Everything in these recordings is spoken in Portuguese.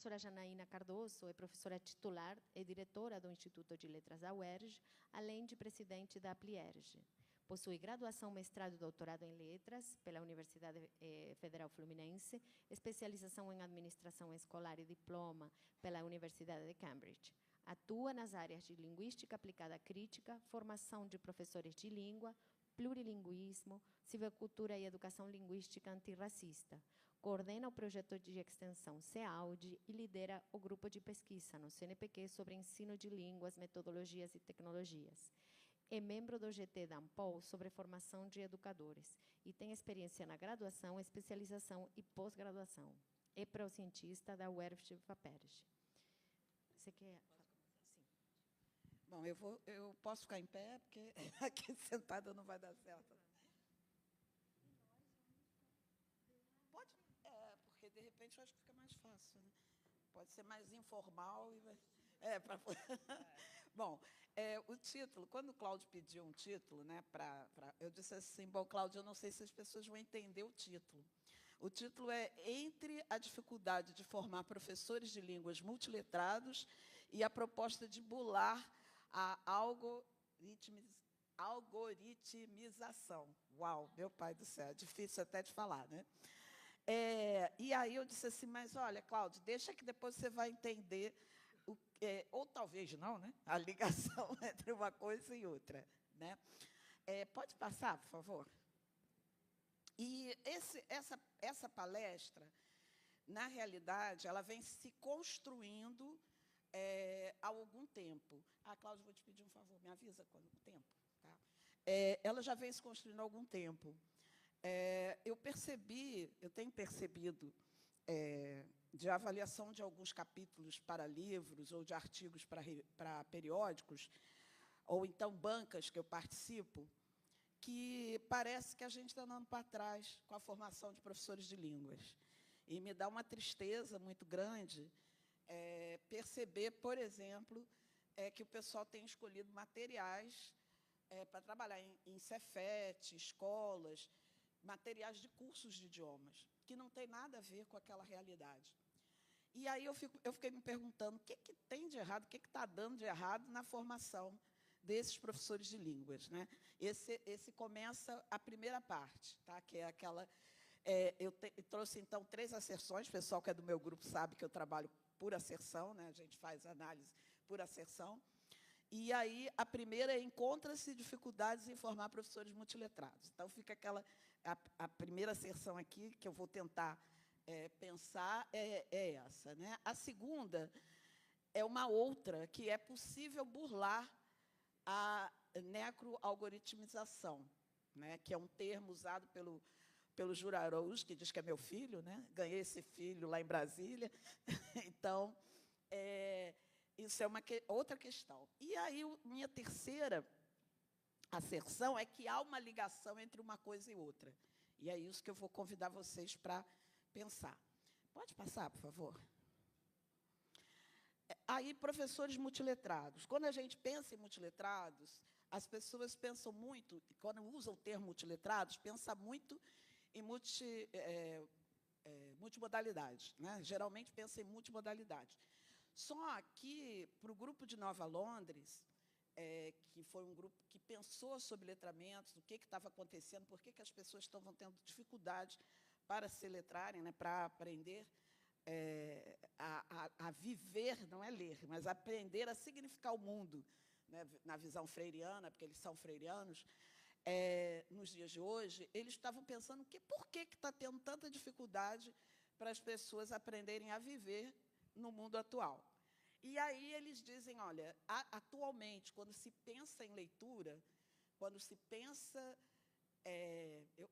professora Janaína Cardoso é professora titular e diretora do Instituto de Letras da UERJ, além de presidente da Aplierj. Possui graduação, mestrado e doutorado em Letras pela Universidade Federal Fluminense, especialização em Administração Escolar e diploma pela Universidade de Cambridge. Atua nas áreas de Linguística Aplicada Crítica, formação de professores de língua, plurilinguismo, civicultura e educação linguística antirracista. Coordena o projeto de extensão CEAUD e lidera o grupo de pesquisa no CNPq sobre ensino de línguas, metodologias e tecnologias. É membro do GT da ANPOL sobre formação de educadores e tem experiência na graduação, especialização e pós-graduação. É pró-cientista da UERJ FAPERJ. Você quer... Sim. Bom, eu posso ficar em pé, porque aqui sentada não vai dar certo. Pode? Porque, de repente, eu acho que fica mais fácil. Né? Pode ser mais informal. Bom, o título, quando o Cláudio pediu um título, né, eu disse assim, bom, Cláudio, eu não sei se as pessoas vão entender o título. O título é Entre a dificuldade de formar professores de línguas multiletrados e a proposta de bular a algoritmização. Uau, meu pai do céu, é difícil até de falar, né? E aí eu disse assim, mas, olha, Cláudio, deixa que depois você vai entender... ou talvez não, né? A ligação entre uma coisa e outra. Né? Pode passar, por favor? E essa palestra, na realidade, ela vem se construindo há algum tempo. Cláudia, vou te pedir um favor, me avisa quando o tempo. Tá? Ela já vem se construindo há algum tempo. Eu tenho percebido... de avaliação de alguns capítulos para livros ou de artigos para periódicos, ou então bancas que eu participo, que parece que a gente está andando para trás com a formação de professores de línguas. E me dá uma tristeza muito grande perceber, por exemplo, que o pessoal tem escolhido materiais para trabalhar em Cefet, escolas, materiais de cursos de idiomas, que não tem nada a ver com aquela realidade. E aí eu fiquei me perguntando o que tem de errado, o que está dando de errado na formação desses professores de línguas. Né? Esse começa a primeira parte, tá? Que é aquela... eu trouxe, então, 3 asserções. O pessoal que é do meu grupo sabe que eu trabalho por asserção, né? A gente faz análise por asserção. E aí, a primeira é encontra-se dificuldades em formar professores multiletrados. Então, fica a primeira asserção aqui, que eu vou tentar pensar, é essa. Né? A segunda é uma outra, que é possível burlar a necroalgoritmização, né? Que é um termo usado pelo Júlio Araújo, que diz que é meu filho, né? Ganhei esse filho lá em Brasília. Então, isso é outra questão. E aí, minha terceira asserção é que há uma ligação entre uma coisa e outra. E é isso que eu vou convidar vocês para pensar. Pode passar, por favor? Aí, professores multiletrados. Quando a gente pensa em multiletrados, as pessoas pensam muito, quando usam o termo multiletrados, pensam muito em multimodalidade. Né? Geralmente, pensam em multimodalidade. Só que, para o grupo de Nova Londres, que foi um grupo que pensou sobre letramentos, o que estava acontecendo, por que as pessoas estavam tendo dificuldade para se letrarem, né, para aprender a viver, não é ler, mas aprender a significar o mundo, né, na visão freiriana, porque eles são freirianos. Nos dias de hoje, eles estavam pensando por que está tendo tanta dificuldade para as pessoas aprenderem a viver no mundo atual. E aí eles dizem, olha, atualmente, quando se pensa em leitura, quando se pensa...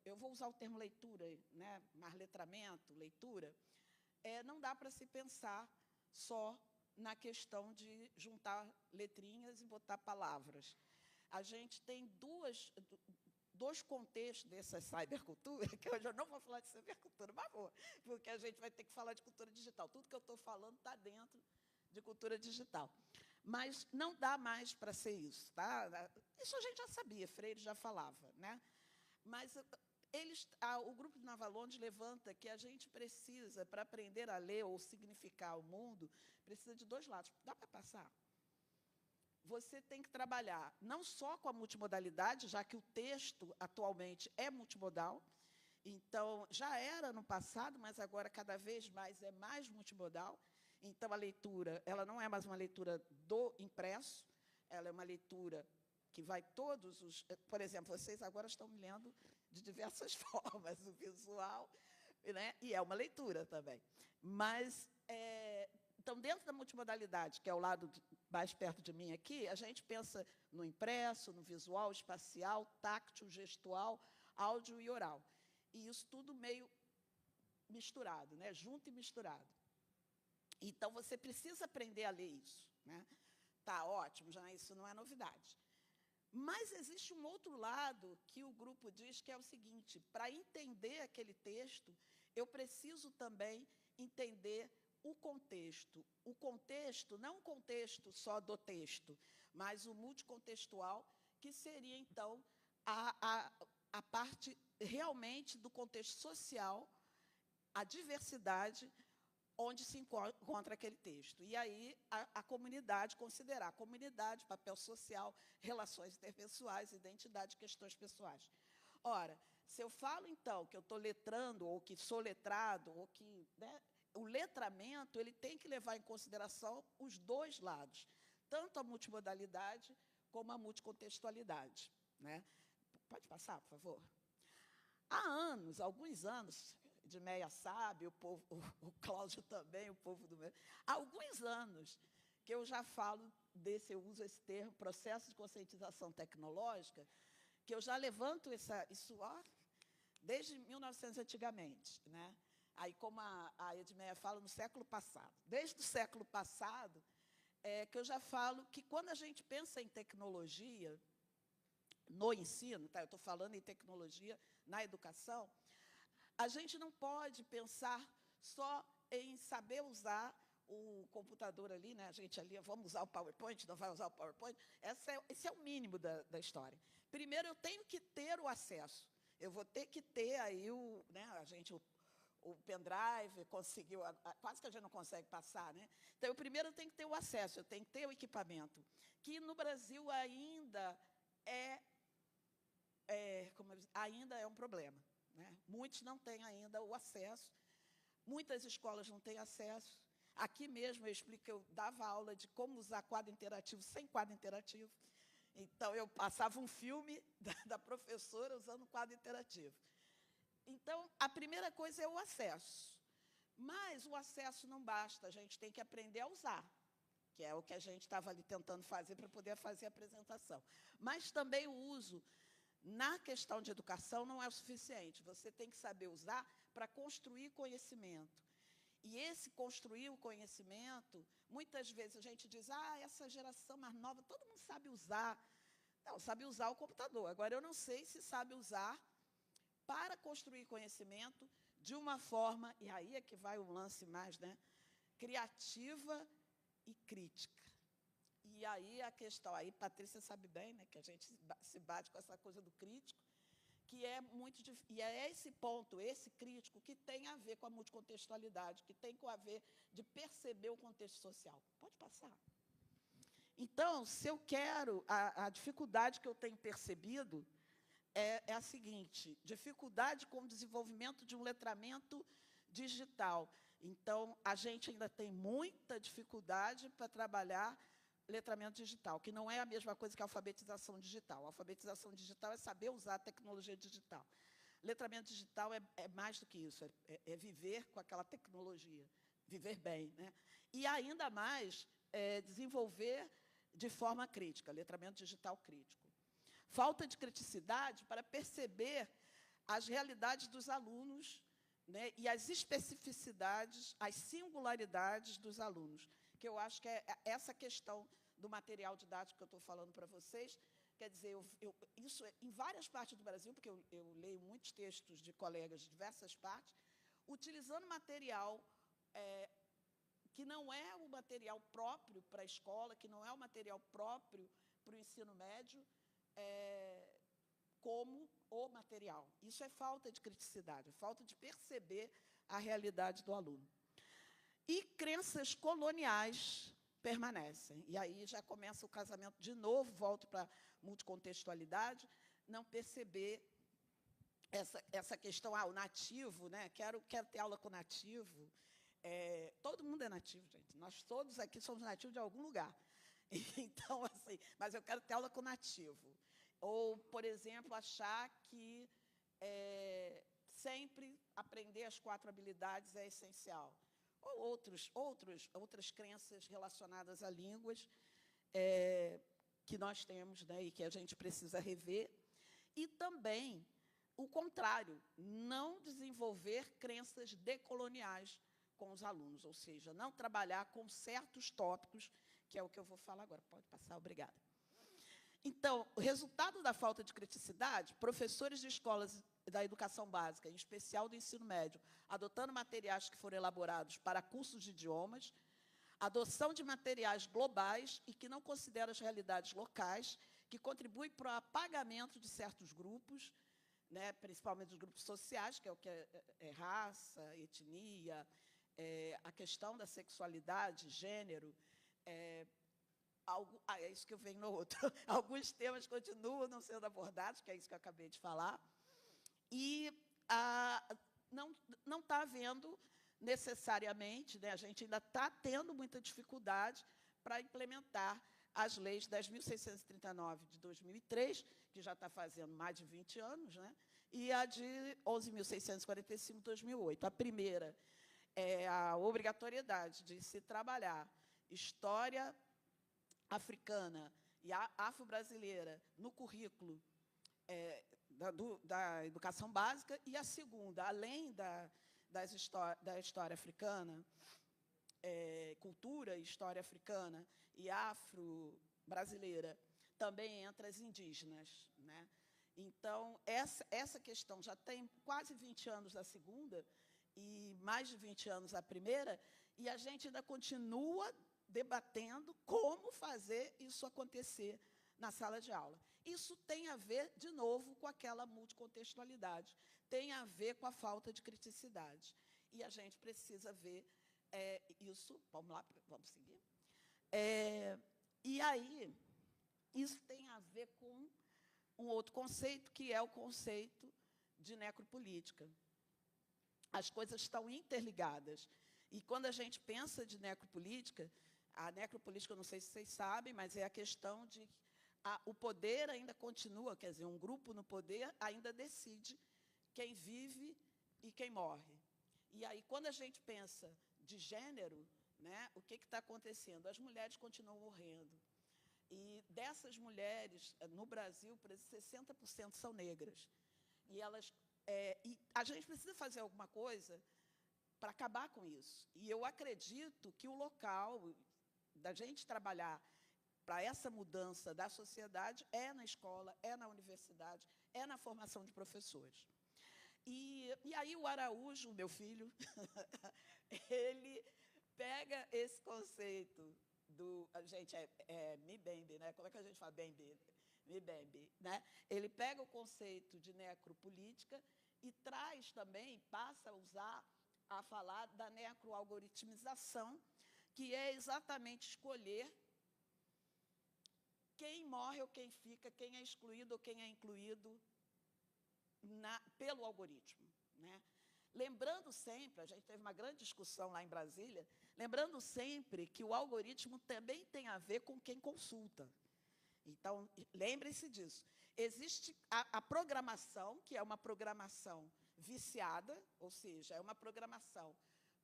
eu vou usar o termo leitura, né, mas letramento, leitura, não dá para se pensar só na questão de juntar letrinhas e botar palavras. A gente tem dois contextos dessa cybercultura, que hoje eu não vou falar de cybercultura, mas vou, porque a gente vai ter que falar de cultura digital. Tudo que eu estou falando está dentro de cultura digital. Mas não dá mais para ser isso. Tá? Isso a gente já sabia, Freire já falava. Né? Mas o grupo de Navalonde levanta que a gente precisa, para aprender a ler ou significar o mundo, precisa de 2 lados. Dá para passar? Você tem que trabalhar não só com a multimodalidade, já que o texto, atualmente, é multimodal. Então, já era no passado, mas agora, cada vez mais, é mais multimodal. Então, a leitura, ela não é mais uma leitura do impresso, ela é uma leitura que vai todos os... Por exemplo, vocês agora estão me lendo de diversas formas, o visual, né? E é uma leitura também. Mas, então, dentro da multimodalidade, que é o lado mais perto de mim aqui, a gente pensa no impresso, no visual, espacial, táctil, gestual, áudio e oral. E isso tudo meio misturado, né? Junto e misturado. Então, você precisa aprender a ler isso, né? Tá ótimo, já isso não é novidade. Mas existe um outro lado que o grupo diz que é o seguinte: para entender aquele texto, eu preciso também entender o contexto. O contexto, não o contexto só do texto, mas o multicontextual, que seria, então, a parte realmente do contexto social, a diversidade, onde se encontra aquele texto. E aí, a comunidade, considerar a comunidade, papel social, relações interpessoais, identidade, questões pessoais. Ora, se eu falo, então, que eu estou letrando, ou que sou letrado, ou que... Né, o letramento, ele tem que levar em consideração os 2 lados, tanto a multimodalidade como a multicontextualidade, né? Pode passar, por favor? Há anos, alguns anos... Edmeia sabe, o Cláudio também, o povo do... Há alguns anos que eu já falo eu uso esse termo, processo de conscientização tecnológica, que eu já levanto isso desde 1900 antigamente, né? Aí, como a Edmeia fala, no século passado. Desde o século passado, que eu já falo que, quando a gente pensa em tecnologia, no ensino, tá? Eu estou falando em tecnologia na educação, a gente não pode pensar só em saber usar o computador ali, né? A gente ali, vamos usar o PowerPoint, não vai usar o PowerPoint. Esse é o mínimo da história. Primeiro, eu tenho que ter o acesso. Eu vou ter que ter aí o pendrive, conseguiu, quase que a gente não consegue passar, né? Então, eu primeiro tenho que ter o acesso, eu tenho que ter o equipamento, que no Brasil ainda ainda é um problema. Né? Muitos não têm ainda o acesso, muitas escolas não têm acesso. Aqui mesmo, eu explico que eu dava aula de como usar quadro interativo sem quadro interativo. Então, eu passava um filme da professora usando quadro interativo. Então, a primeira coisa é o acesso. Mas o acesso não basta, a gente tem que aprender a usar, que é o que a gente estava ali tentando fazer para poder fazer a apresentação. Mas também o uso... Na questão de educação, não é o suficiente. Você tem que saber usar para construir conhecimento. E esse construir o conhecimento, muitas vezes a gente diz, essa geração mais nova, todo mundo sabe usar. Não, sabe usar o computador. Agora, eu não sei se sabe usar para construir conhecimento de uma forma, e aí é que vai o lance mais, né, criativa e crítica. E aí a questão, aí Patrícia sabe bem, né, que a gente se bate com essa coisa do crítico, que é muito difícil. E é esse ponto, esse crítico, que tem a ver com a multicontextualidade, que tem a ver de perceber o contexto social. Pode passar. Então, se eu quero, a dificuldade que eu tenho percebido é a seguinte: dificuldade com o desenvolvimento de um letramento digital. Então, a gente ainda tem muita dificuldade para trabalhar letramento digital, que não é a mesma coisa que a alfabetização digital. A alfabetização digital é saber usar a tecnologia digital. Letramento digital é mais do que isso, é viver com aquela tecnologia, viver bem, né? E ainda mais desenvolver de forma crítica, letramento digital crítico. Falta de criticidade para perceber as realidades dos alunos, né, e as especificidades, as singularidades dos alunos, que eu acho que é essa questão do material didático que eu estou falando para vocês. Quer dizer, isso em várias partes do Brasil, porque eu leio muitos textos de colegas de diversas partes, utilizando material que não é o material próprio para a escola, que não é o material próprio para o ensino médio, como o material. Isso é falta de criticidade, falta de perceber a realidade do aluno. E crenças coloniais permanecem. E aí já começa o casamento de novo, volto para a multicontextualidade, não perceber essa questão, o nativo, né? Quero ter aula com nativo. Todo mundo é nativo, gente. Nós todos aqui somos nativos de algum lugar. Então, assim, mas eu quero ter aula com nativo. Ou, por exemplo, achar que sempre aprender as 4 habilidades é essencial. Ou outras crenças relacionadas a línguas que nós temos, né, e que a gente precisa rever. E também o contrário, não desenvolver crenças decoloniais com os alunos, ou seja, não trabalhar com certos tópicos, que é o que eu vou falar agora. Pode passar, obrigada. Então, o resultado da falta de criticidade, professores de escolas da educação básica, em especial do ensino médio, adotando materiais que foram elaborados para cursos de idiomas, adoção de materiais globais e que não consideram as realidades locais, que contribuem para o apagamento de certos grupos, né, principalmente dos grupos sociais, que é o que é raça, etnia, a questão da sexualidade, gênero, é isso que eu venho no outro. Alguns temas continuam não sendo abordados, que é isso que eu acabei de falar, e não está havendo necessariamente, né, a gente ainda está tendo muita dificuldade para implementar as leis 10.639 de 2003, que já está fazendo mais de 20 anos, né, e a de 11.645 de 2008. A primeira é a obrigatoriedade de se trabalhar história africana e afro-brasileira no currículo da educação básica, e a segunda, além da história africana, cultura e história africana e afro-brasileira, também entra as indígenas, né? Então, essa questão já tem quase 20 anos a segunda e mais de 20 anos a primeira, e a gente ainda continua debatendo como fazer isso acontecer na sala de aula. Isso tem a ver, de novo, com aquela multicontextualidade, tem a ver com a falta de criticidade. E a gente precisa ver isso. Vamos lá, vamos seguir. E aí, isso tem a ver com um outro conceito, que é o conceito de necropolítica. As coisas estão interligadas. E, quando a gente pensa de necropolítica, a necropolítica, eu não sei se vocês sabem, mas é a questão de o poder ainda continua, quer dizer, um grupo no poder ainda decide quem vive e quem morre. E aí, quando a gente pensa de gênero, né, o que está acontecendo? As mulheres continuam morrendo. E dessas mulheres, no Brasil, por exemplo, 60% são negras. E a gente precisa fazer alguma coisa para acabar com isso. E eu acredito que o local da gente trabalhar para essa mudança da sociedade é na escola, é na universidade, é na formação de professores. E aí o Araújo, meu filho, ele pega esse conceito do... Gente, Mbembe, né? Como é que a gente fala Mbembe? Mbembe, né? Ele pega o conceito de necropolítica e traz também, passa a falar da necroalgoritmização, que é exatamente escolher quem morre ou quem fica, quem é excluído ou quem é incluído pelo algoritmo, né? Lembrando sempre, a gente teve uma grande discussão lá em Brasília, lembrando sempre que o algoritmo também tem a ver com quem consulta. Então, lembrem-se disso. Existe a programação, que é uma programação viciada, ou seja, é uma programação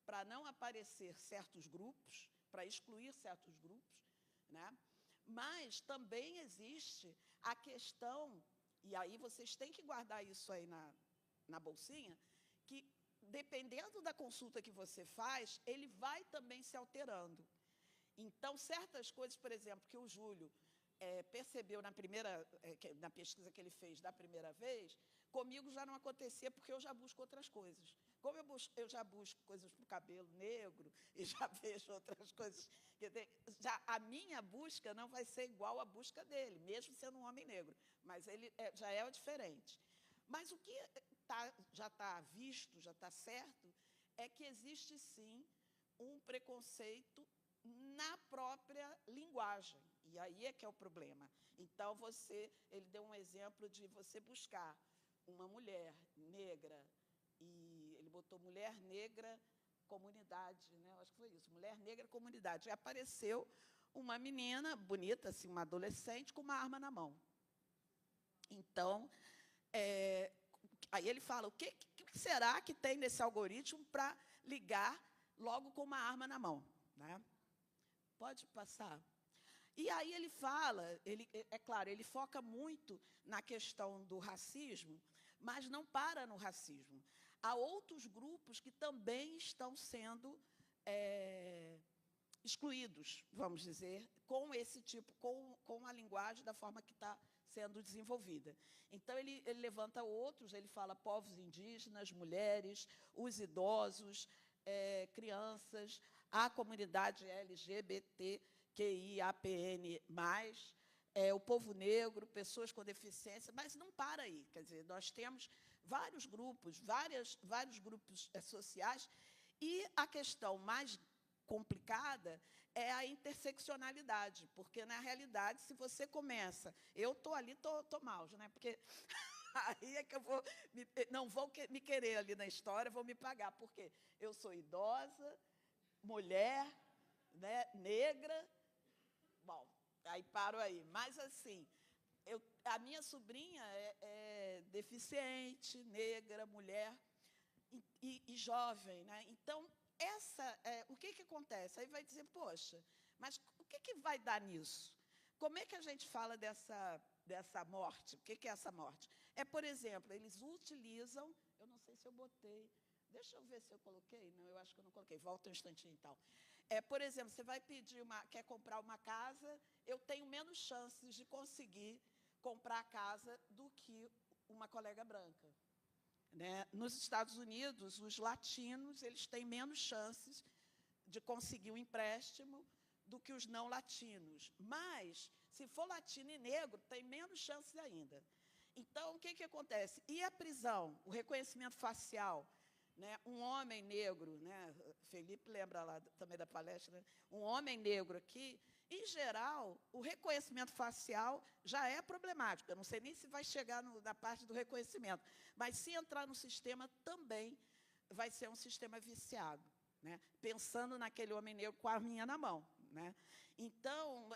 para não aparecer certos grupos, para excluir certos grupos, né? Mas também existe a questão, e aí vocês têm que guardar isso aí na bolsinha, que, dependendo da consulta que você faz, ele vai também se alterando. Então, certas coisas, por exemplo, que o Júlio percebeu na pesquisa que ele fez da primeira vez, comigo já não acontecia, porque eu já busco outras coisas. Como eu já busco coisas para o cabelo negro, e já vejo outras coisas Já a minha busca não vai ser igual à busca dele, mesmo sendo um homem negro, mas ele já é diferente. Mas o que já está visto, já está certo, é que existe, sim, um preconceito na própria linguagem. E aí é que é o problema. Então, ele deu um exemplo de você buscar uma mulher negra, e ele botou mulher negra comunidade, né? Acho que foi isso, mulher negra comunidade. E apareceu uma menina bonita, assim, uma adolescente, com uma arma na mão. Então, aí ele fala, o que será que tem nesse algoritmo para ligar logo com uma arma na mão? Né? Pode passar. E aí ele fala, é claro, ele foca muito na questão do racismo, mas não para no racismo. Há outros grupos que também estão sendo excluídos, vamos dizer, com esse tipo, com a linguagem da forma que está sendo desenvolvida. Então, ele levanta outros, ele fala povos indígenas, mulheres, os idosos, crianças, a comunidade LGBTQIAPN+, o povo negro, pessoas com deficiência, mas não para aí. Quer dizer, nós temos vários grupos, vários grupos sociais, e a questão mais complicada é a interseccionalidade, porque, na realidade, se você começa... Eu estou ali, estou mal, né? Porque aí é que eu não vou me querer ali na história, vou me pagar, porque eu sou idosa, mulher, né, negra. Bom, aí paro aí. Mas, assim, a minha sobrinha é deficiente, negra, mulher e jovem, né? Então, o que acontece? Aí vai dizer, poxa, mas o que vai dar nisso? Como é que a gente fala dessa morte? O que é essa morte? Por exemplo, eles utilizam, eu não sei se eu botei, deixa eu ver se eu coloquei, não, eu acho que eu não coloquei, volta um instantinho, então. Por exemplo, você vai quer comprar uma casa, eu tenho menos chances de conseguir comprar a casa do que uma colega branca. Né? Nos Estados Unidos, os latinos eles têm menos chances de conseguir um empréstimo do que os não latinos. Mas, se for latino e negro, tem menos chances ainda. Então, o que acontece? E a prisão, o reconhecimento facial? Né? Um homem negro, né? Felipe lembra lá também da palestra, né? Um homem negro aqui, em geral, o reconhecimento facial já é problemático. Eu não sei nem se vai chegar na parte do reconhecimento, mas se entrar no sistema também vai ser um sistema viciado, né? Pensando naquele homem negro com a arminha na mão. Né? Então,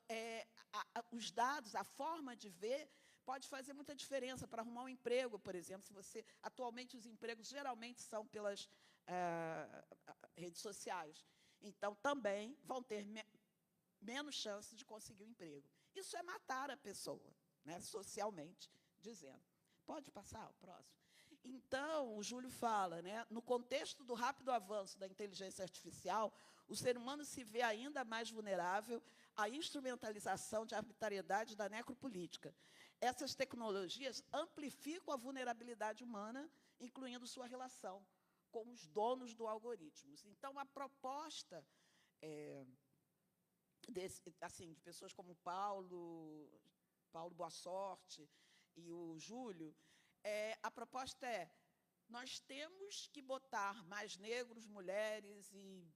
os dados, a forma de ver, pode fazer muita diferença para arrumar um emprego, por exemplo. Atualmente, os empregos geralmente são pelas redes sociais. Então, também vão ter menos chance de conseguir um emprego. Isso é matar a pessoa, né, socialmente dizendo. Pode passar o próximo? Então, o Júlio fala, né, no contexto do rápido avanço da inteligência artificial, o ser humano se vê ainda mais vulnerável à instrumentalização de arbitrariedade da necropolítica. Essas tecnologias amplificam a vulnerabilidade humana, incluindo sua relação com os donos do algoritmo. Então, a proposta de pessoas como o Paulo Boa Sorte e o Júlio, a proposta nós temos que botar mais negros, mulheres e...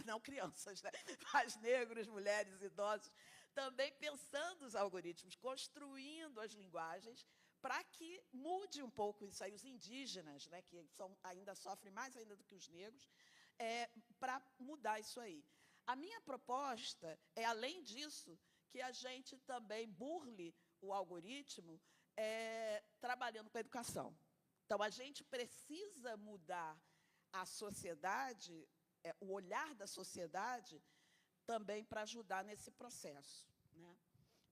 não crianças, né? Mais negros, mulheres, idosos, também pensando os algoritmos, construindo as linguagens, para que mude um pouco isso aí, os indígenas, né, que ainda sofrem mais ainda do que os negros, para mudar isso aí. A minha proposta além disso, que a gente também burle o algoritmo trabalhando com a educação. Então, a gente precisa mudar a sociedade, o olhar da sociedade, também para ajudar nesse processo. Né?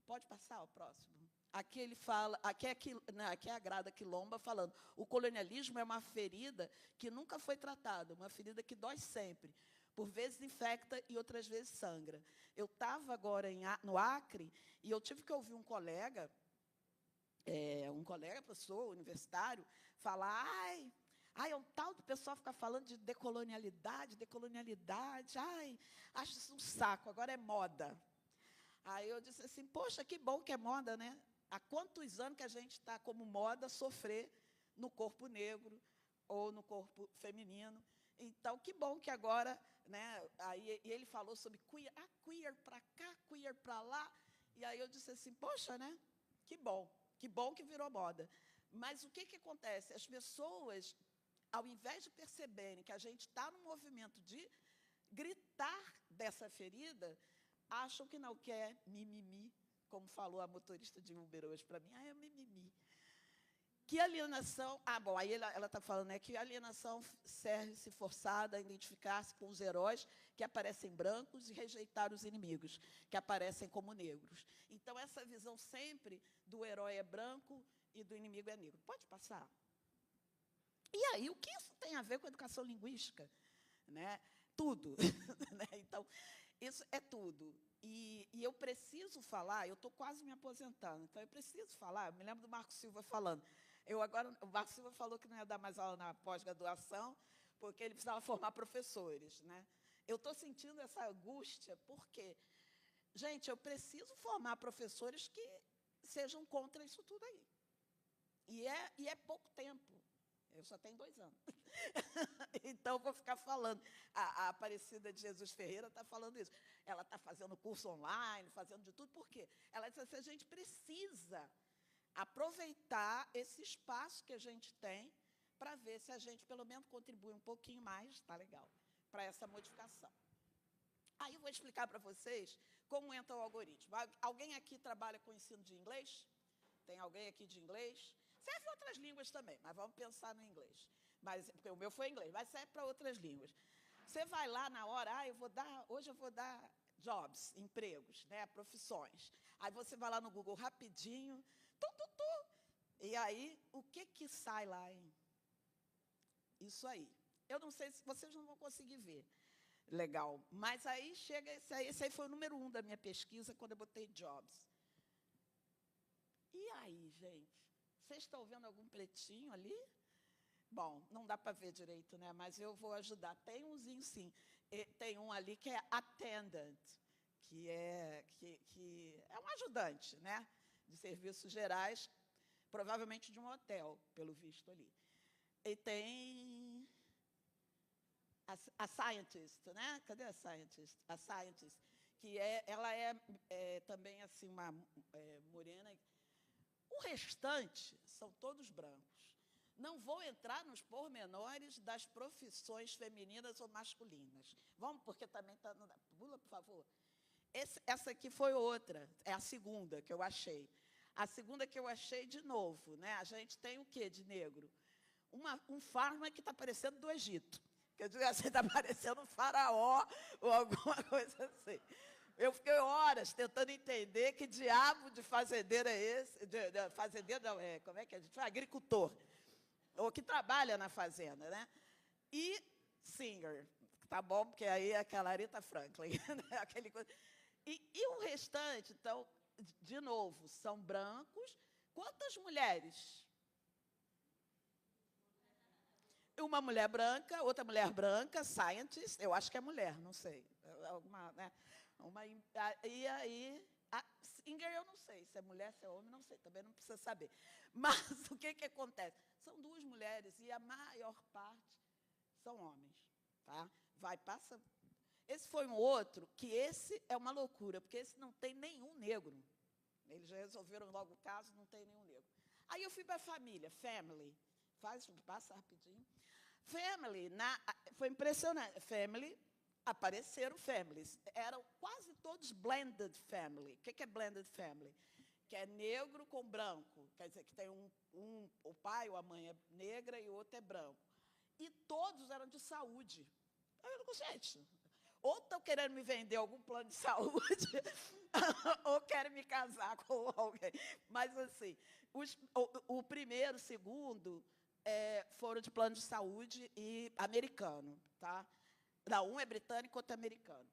Pode passar o próximo? Aqui ele fala, aqui é a Grada Quilomba falando, o colonialismo é uma ferida que nunca foi tratada, uma ferida que dói sempre, por vezes infecta e outras vezes sangra. Eu estava agora no Acre e eu tive que ouvir um colega professor universitário, falar, Ai, é um tal do pessoal ficar falando de decolonialidade, decolonialidade. Ai, acho isso um saco, agora é moda. Aí eu disse assim, poxa, que bom que é moda, né? Há quantos anos que a gente está, como moda, sofrer no corpo negro ou no corpo feminino. Então, que bom que agora, né? Aí e ele falou sobre queer para cá, queer para lá. E aí eu disse assim, poxa, né? Que bom que virou moda. Mas o que acontece? As pessoas, ao invés de perceberem que a gente está no movimento de gritar dessa ferida, acham que não quer mimimi, como falou a motorista de Uber hoje para mim. Ah, é mimimi. Que alienação... Ah, bom, aí ela está falando, né, que a alienação serve-se forçada a identificar-se com os heróis que aparecem brancos e rejeitar os inimigos, que aparecem como negros. Então, essa visão sempre do herói é branco e do inimigo é negro. Pode passar? E aí, o que isso tem a ver com a educação linguística? Né? Tudo. Né? Então, isso é tudo. E eu preciso falar, eu estou quase me aposentando, então eu preciso falar, eu me lembro do Marco Silva falando. O Marco Silva falou que não ia dar mais aula na pós-graduação, porque ele precisava formar professores. Né? Eu estou sentindo essa angústia, porque, gente, eu preciso formar professores que sejam contra isso tudo aí. E é pouco tempo. Eu só tenho 2 anos. Então, vou ficar falando. A Aparecida de Jesus Ferreira está falando isso. Ela está fazendo curso online, fazendo de tudo. Por quê? Ela diz assim, a gente precisa aproveitar esse espaço que a gente tem para ver se a gente, pelo menos, contribui um pouquinho mais, está legal, para essa modificação. Aí, eu vou explicar para vocês como entra o algoritmo. Alguém aqui trabalha com ensino de inglês? Tem alguém aqui de inglês? Serve outras línguas também, mas vamos pensar no inglês. Porque o meu foi inglês, mas serve para outras línguas. Você vai lá na hora, hoje eu vou dar jobs, empregos, né, profissões. Aí você vai lá no Google rapidinho, e aí, o que sai lá, hein? Isso aí. Eu não sei se vocês não vão conseguir ver. Legal. Mas aí chega, esse aí foi o número 1 da minha pesquisa, quando eu botei jobs. E aí, gente? Vocês estão vendo algum pretinho ali? Bom, não dá para ver direito, né? Mas eu vou ajudar. Tem umzinho, sim. Tem um ali que é attendant, que é um ajudante, né? De serviços gerais, provavelmente de um hotel, pelo visto ali. E tem a scientist, né? Cadê a scientist? A scientist, que ela é também assim uma morena. O restante são todos brancos. Não vou entrar nos pormenores das profissões femininas ou masculinas. Vamos, porque também está... Pula, por favor. Essa aqui foi outra, é a segunda que eu achei. A segunda que eu achei, de novo, né? A gente tem o quê de negro? Um farmer que está parecendo do Egito. Quer dizer, assim, está parecendo um faraó ou alguma coisa assim. Eu fiquei horas tentando entender que diabo de fazendeiro é esse. Fazendeiro não, como é que a gente fala? Agricultor. Ou que trabalha na fazenda, né? E singer, tá bom? Porque aí é aquela Aretha Franklin. Né? Aquele coisa. E o restante, então, de novo, são brancos. Quantas mulheres? Uma mulher branca, outra mulher branca, scientist, eu acho que é mulher, não sei. Alguma, né? E aí, singer eu não sei, se é mulher, se é homem, não sei, também não precisa saber. Mas o que acontece? São 2 mulheres e a maior parte são homens. Tá? Passa. Esse foi um outro, que esse é uma loucura, porque esse não tem nenhum negro. Eles já resolveram logo o caso, não tem nenhum negro. Aí eu fui para a família, family. Passa rapidinho. Family, foi impressionante. Family, apareceram families. Eram quase todos blended family. O que é blended family? Que é negro com branco. Quer dizer, que tem o pai ou a mãe é negra e o outro é branco. E todos eram de saúde. Eu digo, gente, ou estão querendo me vender algum plano de saúde, ou querem me casar com alguém. Mas, assim, o primeiro, o segundo, foram de plano de saúde e americano, tá? Não, um é britânico, outro é americano.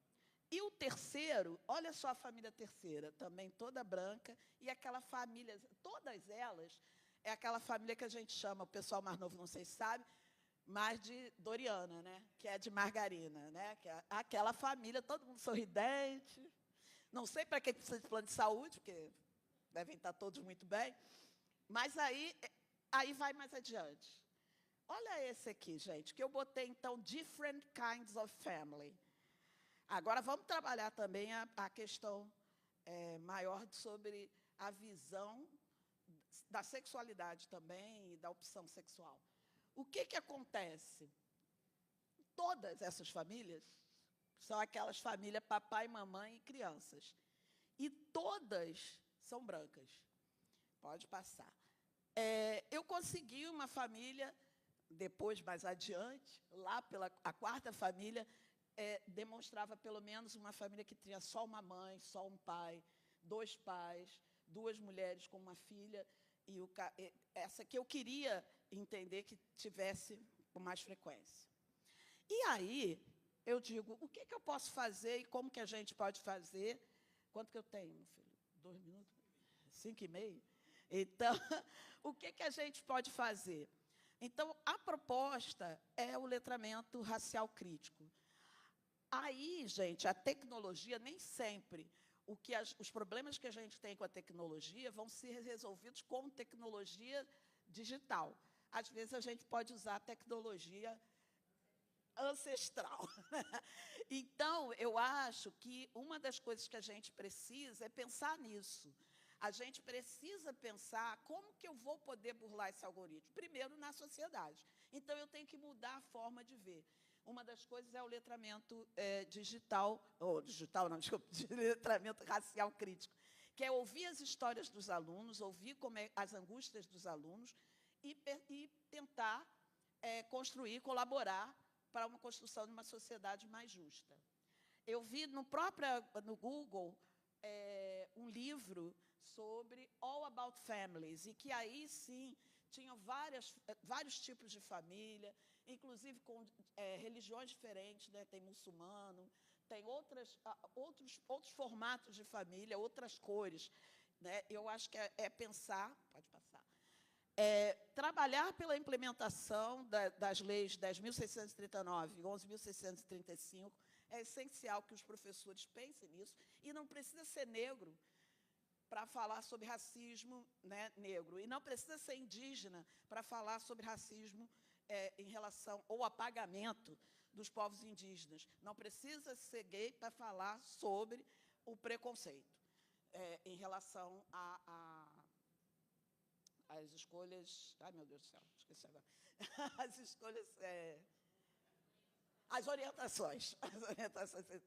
E o terceiro, olha só a família terceira, também toda branca, e aquela família, todas elas, é aquela família que a gente chama, o pessoal mais novo não sei se sabe, mais de Doriana, né? Que é de margarina, né? Que é aquela família, todo mundo sorridente. Não sei para quem precisa de plano de saúde, porque devem estar todos muito bem. Mas aí vai mais adiante. Olha esse aqui, gente, que eu botei, então, different kinds of family. Agora, vamos trabalhar também a questão maior sobre a visão da sexualidade também e da opção sexual. O que acontece? Todas essas famílias são aquelas famílias papai, mamãe e crianças. E todas são brancas. Pode passar. Eu consegui uma família, depois, mais adiante, lá pela a quarta família, demonstrava pelo menos uma família que tinha só uma mãe, só um pai, 2 pais, 2 mulheres com uma filha, e essa que eu queria entender que tivesse com mais frequência. E aí, eu digo, o que eu posso fazer e como que a gente pode fazer? Quanto que eu tenho, meu filho? 2 minutos? 5,5? Então, o que a gente pode fazer? Então, a proposta é o letramento racial crítico. Aí, gente, a tecnologia, nem sempre os problemas que a gente tem com a tecnologia vão ser resolvidos com tecnologia digital. Às vezes, a gente pode usar a tecnologia ancestral. Então, eu acho que uma das coisas que a gente precisa é pensar nisso. A gente precisa pensar como que eu vou poder burlar esse algoritmo. Primeiro, na sociedade. Então, eu tenho que mudar a forma de ver. Uma das coisas é o letramento de letramento racial crítico, que é ouvir as histórias dos alunos, ouvir as angústias dos alunos e tentar construir, colaborar para uma construção de uma sociedade mais justa. Eu vi no Google um livro sobre All About Families, e que aí, sim, tinham vários tipos de família, inclusive com religiões diferentes, né? Tem muçulmano, tem outros formatos de família, outras cores. Né? Eu acho que é pensar, pode passar, trabalhar pela implementação das leis 10.639 e 11.635, é essencial que os professores pensem nisso, e não precisa ser negro para falar sobre racismo, né, negro, e não precisa ser indígena para falar sobre racismo em relação ao apagamento dos povos indígenas. Não precisa ser gay para falar sobre o preconceito em relação às escolhas... Ai, meu Deus do céu, esqueci agora. As escolhas... As orientações.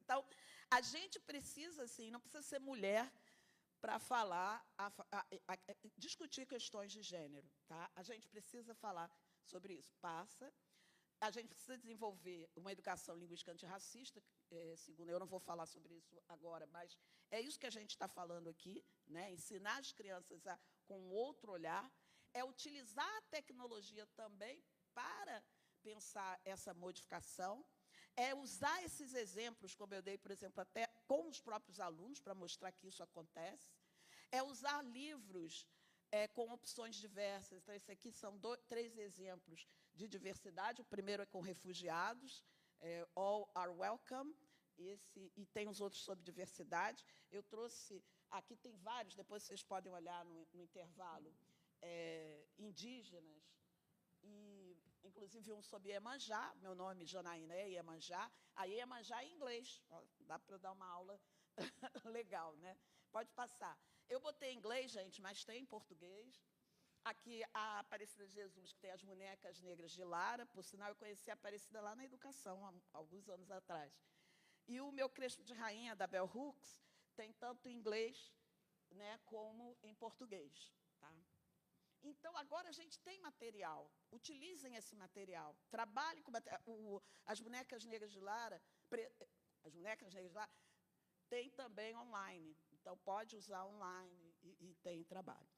Então, a gente precisa, assim, não precisa ser mulher para falar, discutir questões de gênero. Tá? A gente precisa falar sobre isso. A gente precisa desenvolver uma educação linguística antirracista, segundo eu não vou falar sobre isso agora, mas é isso que a gente está falando aqui, né? Ensinar as crianças com outro olhar, utilizar a tecnologia também para pensar essa modificação, usar esses exemplos, como eu dei, por exemplo, até com os próprios alunos, para mostrar que isso acontece, usar livros com opções diversas. Então, esse aqui são 3 exemplos de diversidade. O primeiro é com refugiados, All Are Welcome, e tem os outros sobre diversidade. Eu trouxe, aqui tem vários, depois vocês podem olhar no intervalo, indígenas, e, inclusive, um sobre Iemanjá, meu nome, Janaína, é Iemanjá. A Iemanjá é em inglês, dá para eu dar uma aula legal, né? Pode passar. Eu botei em inglês, gente, mas tem em português. Aqui, a Aparecida de Jesus, que tem as bonecas negras de Lara. Por sinal, eu conheci a Aparecida lá na educação, há alguns anos atrás. E o meu Crespo de Rainha, da Bell Hooks, tem tanto em inglês, né, como em português. Tá? Então, agora a gente tem material. Utilizem esse material. Trabalhem com as bonecas negras de Lara. As bonecas negras de Lara tem também online. Então, pode usar online e tem trabalho.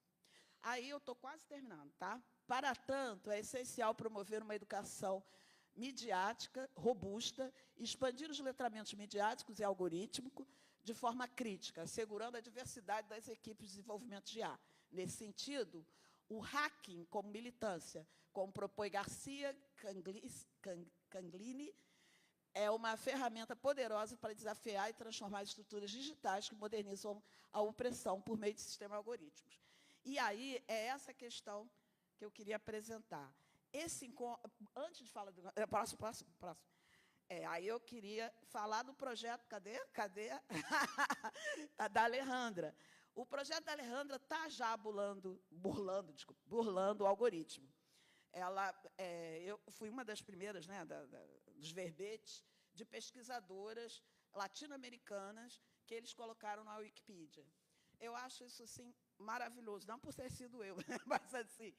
Aí, eu estou quase terminando, tá? Para tanto, é essencial promover uma educação midiática, robusta, expandir os letramentos midiáticos e algorítmicos de forma crítica, assegurando a diversidade das equipes de desenvolvimento de IA. Nesse sentido, o hacking como militância, como propõe Garcia Canglini, é uma ferramenta poderosa para desafiar e transformar as estruturas digitais que modernizam a opressão por meio de sistemas algorítmicos. E aí é essa questão que eu queria apresentar. Esse encontro, antes de falar do... Próximo. Aí eu queria falar do projeto, cadê? Da Alejandra. O projeto da Alejandra está já burlando o algoritmo. Eu fui uma das primeiras, né, dos verbetes de pesquisadoras latino-americanas que eles colocaram na Wikipedia. Eu acho isso, assim, maravilhoso, não por ter sido eu, mas, assim,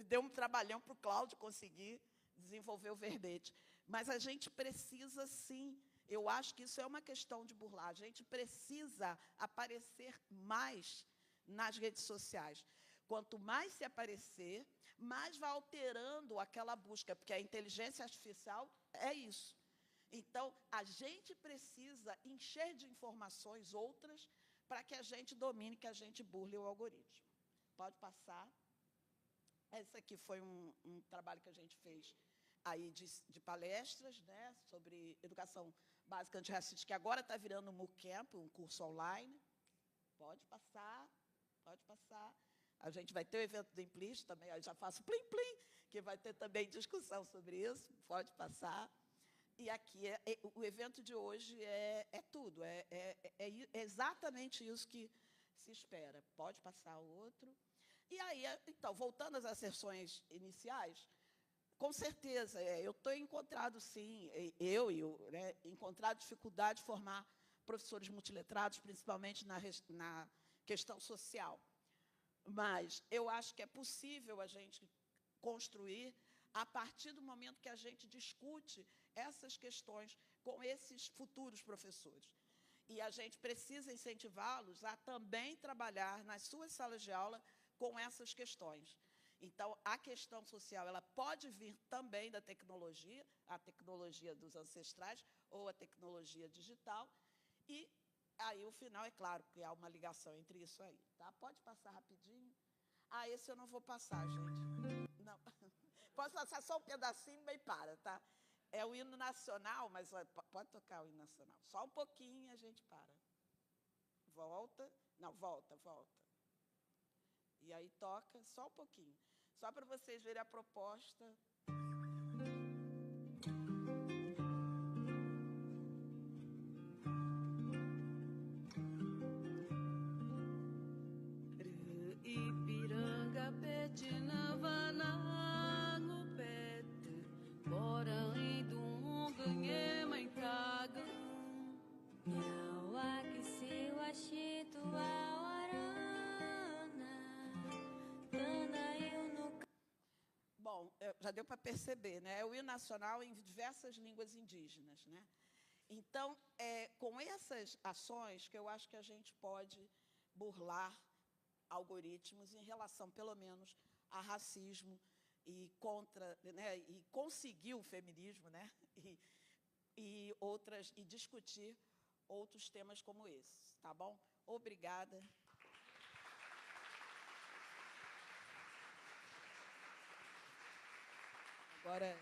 deu um trabalhão para o Cláudio conseguir desenvolver o verbete. Mas a gente precisa, sim, eu acho que isso é uma questão de burlar, a gente precisa aparecer mais nas redes sociais. Quanto mais se aparecer, mais vai alterando aquela busca, porque a inteligência artificial é isso. Então, a gente precisa encher de informações outras para que a gente domine, que a gente burle o algoritmo. Pode passar. Esse aqui foi um trabalho que a gente fez aí de palestras, né, sobre educação básica antirracista, que agora está virando um MOOCamp, um curso online. Pode passar, pode passar. A gente vai ter o evento do Implicit também, eu já faço plim-plim, que vai ter também discussão sobre isso, pode passar. E aqui, o evento de hoje é tudo, é exatamente isso que se espera. Pode passar o outro. E aí, então, voltando às asserções iniciais, com certeza, eu tenho encontrado, sim, encontrado dificuldade de formar professores multiletrados, principalmente na questão social. Mas eu acho que é possível a gente construir a partir do momento que a gente discute essas questões com esses futuros professores. E a gente precisa incentivá-los a também trabalhar nas suas salas de aula com essas questões. Então, a questão social ela pode vir também da tecnologia, a tecnologia dos ancestrais ou a tecnologia digital, e aí o final, é claro, que há uma ligação entre isso aí. Tá? Pode passar rapidinho. Esse eu não vou passar, gente. Não. Posso passar só um pedacinho e para, tá? É o hino nacional, mas pode tocar o hino nacional. Só um pouquinho a gente para. Volta. Não, volta. E aí toca só um pouquinho. Só para vocês verem a proposta. Ipiranga petina vanango pete Borang idung ganhe maitaga Yawa kisiwa shitu awarana Tana eu no... Bom, já deu para perceber, né? É o hino nacional em diversas línguas indígenas, né? Então, com essas ações que eu acho que a gente pode burlar algoritmos em relação, pelo menos, a racismo e contra, né, e conseguir o feminismo, né, e discutir outros temas como esse, tá bom? Obrigada. Agora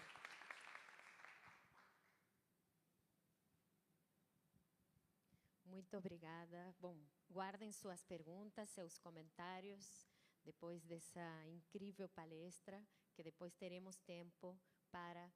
muito obrigada. Bom, guardem suas perguntas, seus comentários, depois dessa incrível palestra, que depois teremos tempo para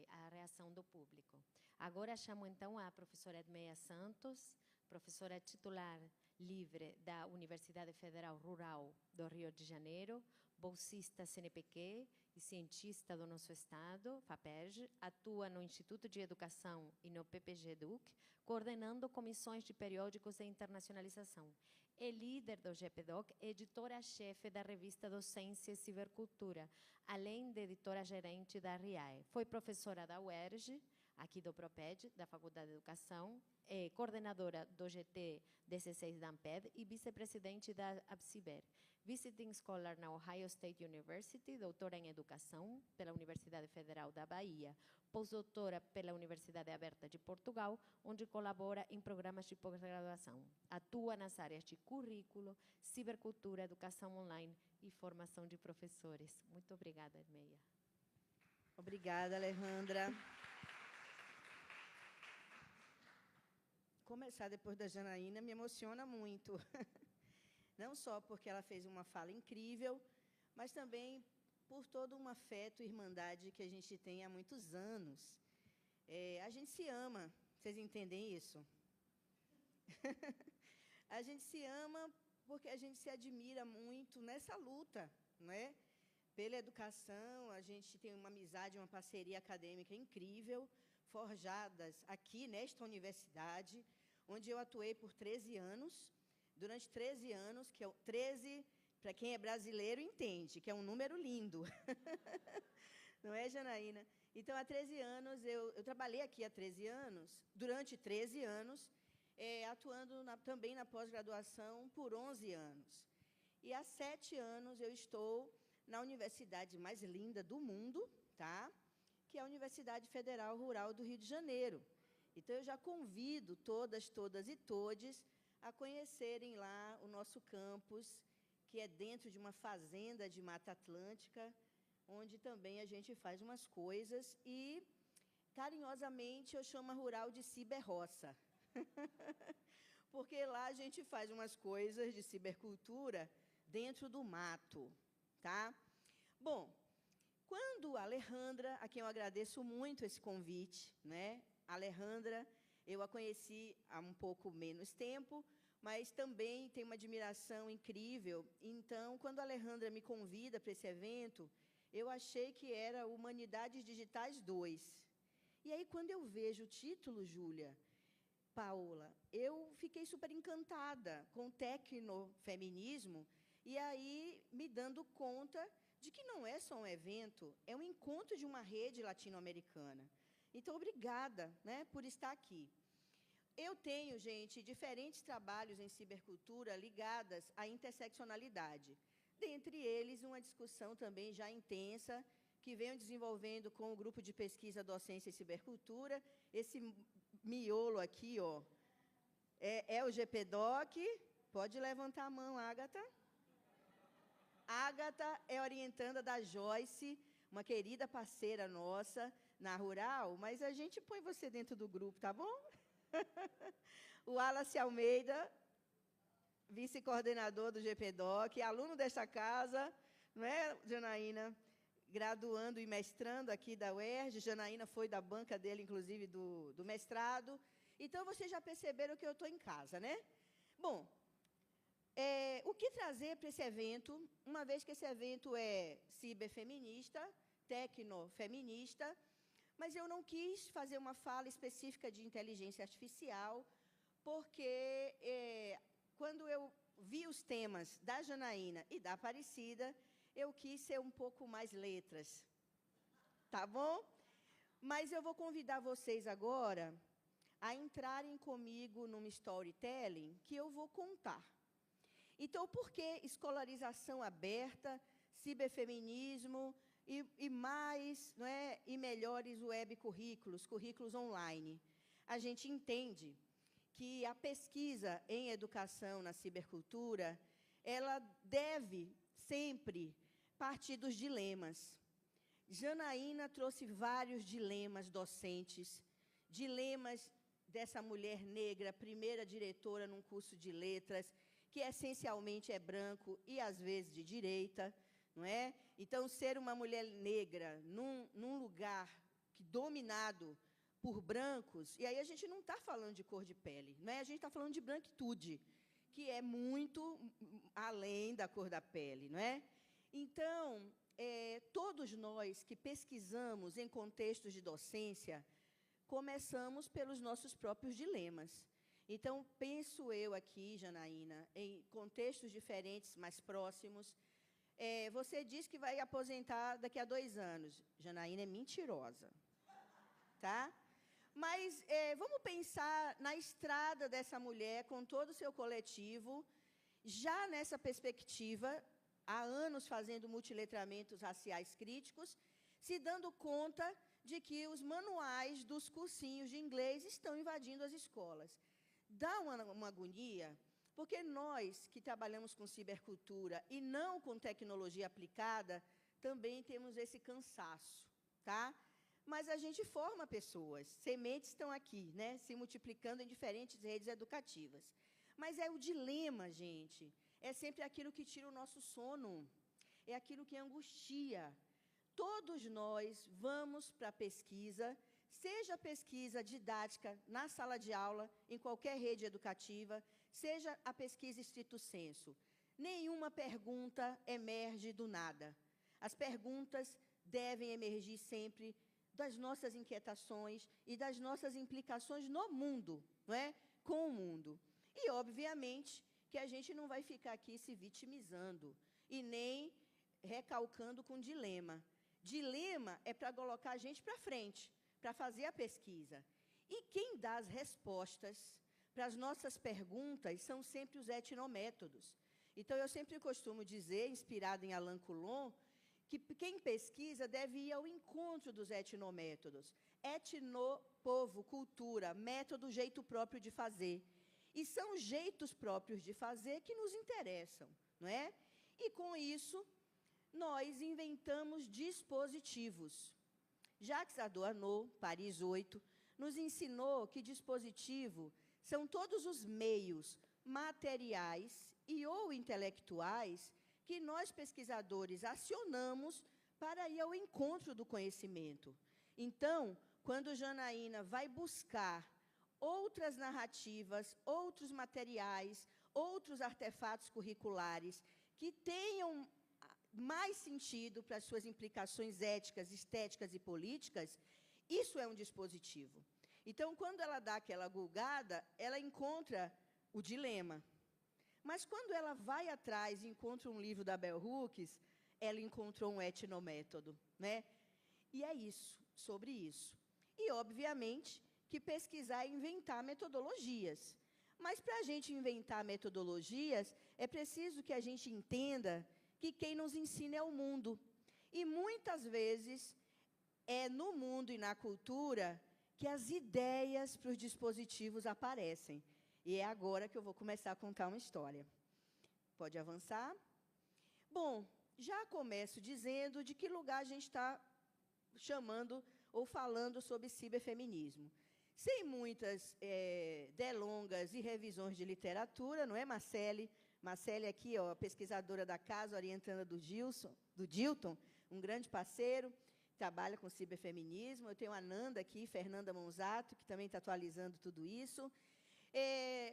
a reação do público. Agora chamo, então, a professora Edmeia Santos, professora titular livre da Universidade Federal Rural do Rio de Janeiro, bolsista CNPq e cientista do nosso estado, FAPERJ, atua no Instituto de Educação e no PPG-EDUC, coordenando comissões de periódicos de internacionalização. É líder do GPDOC, editora-chefe da revista Docência e Cibercultura, além de editora-gerente da RIAE. Foi professora da UERJ, aqui do PROPED, da Faculdade de Educação, é coordenadora do GT 16 da Amped e vice-presidente da ABCIBER. Visiting Scholar na Ohio State University, doutora em Educação pela Universidade Federal da Bahia, pós-doutora pela Universidade Aberta de Portugal, onde colabora em programas de pós-graduação. Atua nas áreas de currículo, cibercultura, educação online e formação de professores. Muito obrigada, Meia. Obrigada, Alejandra. Começar depois da Janaína me emociona muito. Não só porque ela fez uma fala incrível, mas também por todo um afeto e irmandade que a gente tem há muitos anos. A gente se ama, vocês entendem isso? A gente se ama porque a gente se admira muito nessa luta, não é? Pela educação, a gente tem uma amizade, uma parceria acadêmica incrível, forjadas aqui nesta universidade, onde eu atuei por 13 anos. Durante 13 anos, que é 13, para quem é brasileiro, entende, que é um número lindo. Não é, Janaína? Então, há 13 anos, eu trabalhei aqui há 13 anos, durante 13 anos, atuando também na pós-graduação por 11 anos. E há 7 anos eu estou na universidade mais linda do mundo, tá? Que é a Universidade Federal Rural do Rio de Janeiro. Então, eu já convido todas e todes a conhecerem lá o nosso campus, que é dentro de uma fazenda de Mata Atlântica, onde também a gente faz umas coisas e, carinhosamente, eu chamo a rural de ciberroça. Porque lá a gente faz umas coisas de cibercultura dentro do mato, tá? Bom, quando a Alejandra, a quem eu agradeço muito esse convite, né? A Alejandra, eu a conheci há um pouco menos tempo, mas também tenho uma admiração incrível. Então, quando a Alejandra me convida para esse evento, eu achei que era Humanidades Digitais 2. E aí, quando eu vejo o título, Júlia, Paola, eu fiquei super encantada com o tecnofeminismo, e aí me dando conta de que não é só um evento, é um encontro de uma rede latino-americana. Então, obrigada, né, por estar aqui. Eu tenho, gente, diferentes trabalhos em cibercultura ligadas à interseccionalidade. Dentre eles, uma discussão também já intensa, que venho desenvolvendo com o grupo de pesquisa Docência e Cibercultura. Esse miolo aqui, ó, é o GPDoc. Pode levantar a mão, Ágata. Ágata é orientanda da Joyce, uma querida parceira nossa na Rural, mas a gente põe você dentro do grupo, tá bom? O Wallace Almeida, vice-coordenador do GPDoc, aluno desta casa, não é, Janaína? Graduando e mestrando aqui da UERJ. Janaína foi da banca dele, inclusive, do mestrado. Então, vocês já perceberam que eu estou em casa, né? Bom, o que trazer para esse evento, uma vez que esse evento é ciberfeminista, tecnofeminista, mas eu não quis fazer uma fala específica de inteligência artificial, porque quando eu vi os temas da Janaína e da Aparecida, eu quis ser um pouco mais letras. Tá bom? Mas eu vou convidar vocês agora a entrarem comigo numa storytelling que eu vou contar. Então, por que escolarização aberta, ciberfeminismo e mais, não é, e melhores web currículos online? A gente entende que a pesquisa em educação na cibercultura, ela deve sempre partir dos dilemas. Janaína trouxe vários dilemas docentes, dilemas dessa mulher negra, primeira diretora num curso de letras, que essencialmente é branco e, às vezes, de direita, não é? Então, ser uma mulher negra num lugar dominado por brancos, e aí a gente não está falando de cor de pele, não é? A gente está falando de branquitude, que é muito além da cor da pele, não é? Então, todos nós que pesquisamos em contextos de docência, começamos pelos nossos próprios dilemas. Então, penso eu aqui, Janaína, em contextos diferentes, mais próximos. Você diz que vai aposentar daqui a 2 anos. Janaína é mentirosa. Tá? Mas vamos pensar na estrada dessa mulher, com todo o seu coletivo, já nessa perspectiva, há anos fazendo multiletramentos raciais críticos, se dando conta de que os manuais dos cursinhos de inglês estão invadindo as escolas. Dá uma agonia, porque nós que trabalhamos com cibercultura e não com tecnologia aplicada, também temos esse cansaço, tá? Mas a gente forma pessoas, sementes estão aqui, né, se multiplicando em diferentes redes educativas. Mas é o dilema, gente, é sempre aquilo que tira o nosso sono, é aquilo que angustia. Todos nós vamos para a pesquisa, seja pesquisa didática na sala de aula, em qualquer rede educativa, seja a pesquisa stricto sensu. Nenhuma pergunta emerge do nada. As perguntas devem emergir sempre das nossas inquietações e das nossas implicações no mundo, não é? Com o mundo. E, obviamente, que a gente não vai ficar aqui se vitimizando e nem recalcando com dilema. Dilema é para colocar a gente para frente, para fazer a pesquisa. E quem dá as respostas para as nossas perguntas são sempre os etnométodos. Então, eu sempre costumo dizer, inspirado em Alain Coulon, que quem pesquisa deve ir ao encontro dos etnométodos. Etno, povo, cultura, método, jeito próprio de fazer. E são jeitos próprios de fazer que nos interessam, não é? E, com isso, nós inventamos dispositivos. Jacques Adorno, Paris 8, nos ensinou que dispositivo são todos os meios materiais e ou intelectuais que nós, pesquisadores, acionamos para ir ao encontro do conhecimento. Então, quando Janaína vai buscar outras narrativas, outros materiais, outros artefatos curriculares que tenham mais sentido para as suas implicações éticas, estéticas e políticas, isso é um dispositivo. Então, quando ela dá aquela gulgada, ela encontra o dilema. Mas, quando ela vai atrás e encontra um livro da Bell Hooks, ela encontrou um etnométodo, né? E é isso, sobre isso. E, obviamente, que pesquisar é inventar metodologias. Mas, para a gente inventar metodologias, é preciso que a gente entenda que quem nos ensina é o mundo. E, muitas vezes, é no mundo e na cultura que as ideias para os dispositivos aparecem. E é agora que eu vou começar a contar uma história. Pode avançar? Bom, já começo dizendo de que lugar a gente está chamando ou falando sobre ciberfeminismo. Sem muitas delongas e revisões de literatura, não é, Marcele? Marcele aqui, ó, pesquisadora da casa, orientanda do Dilton, um grande parceiro, trabalha com ciberfeminismo. Eu tenho a Nanda aqui, Fernanda Monzato, que também está atualizando tudo isso.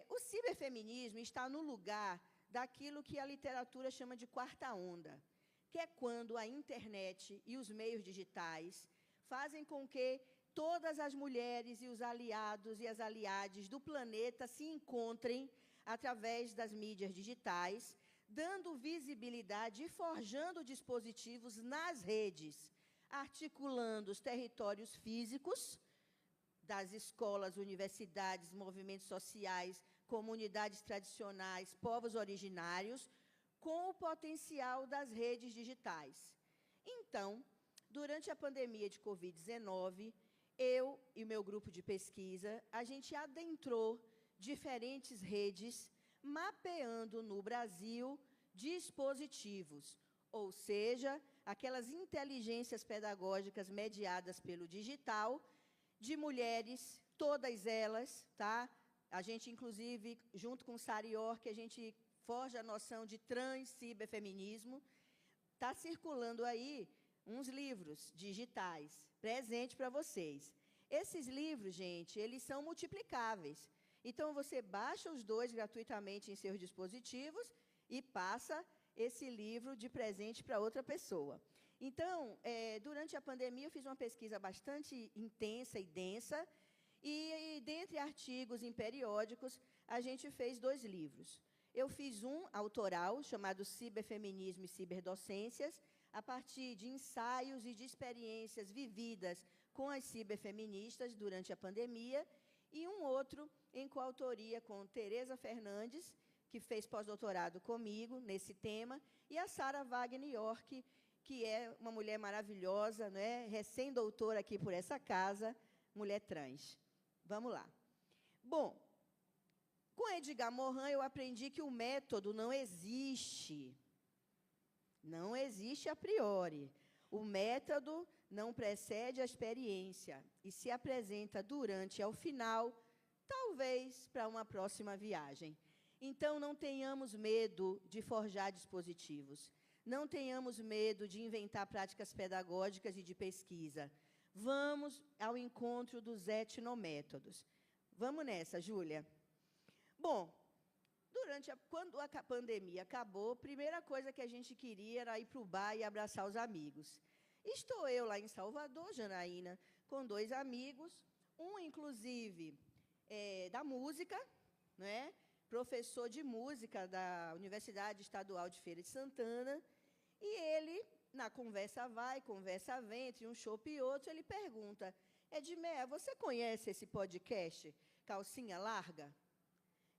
O ciberfeminismo está no lugar daquilo que a literatura chama de quarta onda, que é quando a internet e os meios digitais fazem com que todas as mulheres e os aliados e as aliades do planeta se encontrem através das mídias digitais, dando visibilidade e forjando dispositivos nas redes, articulando os territórios físicos das escolas, universidades, movimentos sociais, comunidades tradicionais, povos originários, com o potencial das redes digitais. Então, durante a pandemia de Covid-19, eu e o meu grupo de pesquisa, a gente adentrou diferentes redes, mapeando no Brasil dispositivos, ou seja, aquelas inteligências pedagógicas mediadas pelo digital, de mulheres, todas elas, tá? A gente, inclusive, junto com o Sarior, que a gente forja a noção de trans-ciberfeminismo, está circulando aí uns livros digitais, presente para vocês. Esses livros, gente, eles são multiplicáveis. Então, você baixa os dois gratuitamente em seus dispositivos e passa esse livro de presente para outra pessoa. Então, durante a pandemia, eu fiz uma pesquisa bastante intensa e densa, e dentre artigos em periódicos, a gente fez 2 livros. Eu fiz um autoral, chamado Ciberfeminismo e Ciberdocências, a partir de ensaios e de experiências vividas com as ciberfeministas durante a pandemia, e um outro em coautoria com Tereza Fernandes, que fez pós-doutorado comigo nesse tema, e a Sara Wagner York, que é uma mulher maravilhosa, né, recém-doutora aqui por essa casa, mulher trans. Vamos lá. Bom, com Edgar Morin, eu aprendi que o método não existe. Não existe a priori. O método não precede a experiência e se apresenta durante e ao final, talvez para uma próxima viagem. Então, não tenhamos medo de forjar dispositivos. Não tenhamos medo de inventar práticas pedagógicas e de pesquisa. Vamos ao encontro dos etnométodos. Vamos nessa, Júlia. Bom, quando a pandemia acabou, a primeira coisa que a gente queria era ir para o bar e abraçar os amigos. Estou eu lá em Salvador, Janaína, com 2 amigos, um, inclusive, da música, né? Professor de música da Universidade Estadual de Feira de Santana, e ele, na conversa vai, conversa vem, entre um chopp e outro, ele pergunta, Edmeia, você conhece esse podcast, Calcinha Larga?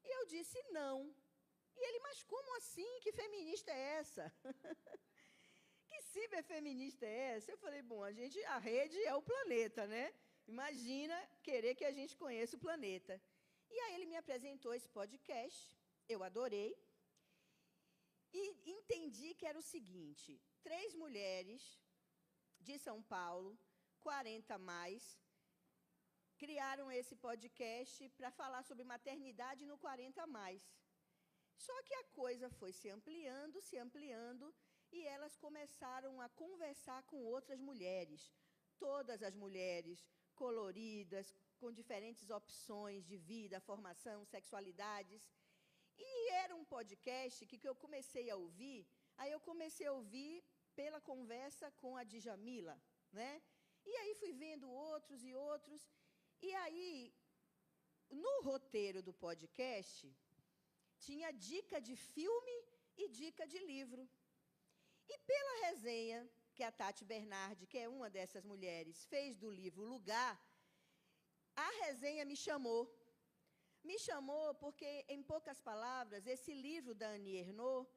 E eu disse, não. E ele, mas como assim? Que feminista é essa? Que ciberfeminista é essa? Eu falei, bom, a rede é o planeta, né? Imagina querer que a gente conheça o planeta. E aí ele me apresentou esse podcast, eu adorei, e entendi que era o seguinte, 3 mulheres de São Paulo, 40 mais, criaram esse podcast para falar sobre maternidade no 40 mais. Só que a coisa foi se ampliando, e elas começaram a conversar com outras mulheres. Todas as mulheres coloridas, com diferentes opções de vida, formação, sexualidades. E era um podcast que eu comecei a ouvir, aí eu comecei a ouvir pela conversa com a Djamila, né? E aí fui vendo outros e outros, e aí, no roteiro do podcast, tinha dica de filme e dica de livro. E pela resenha que a Tati Bernardi, que é uma dessas mulheres, fez do livro Lugar, a resenha me chamou. Me chamou porque, em poucas palavras, esse livro da Annie Ernaux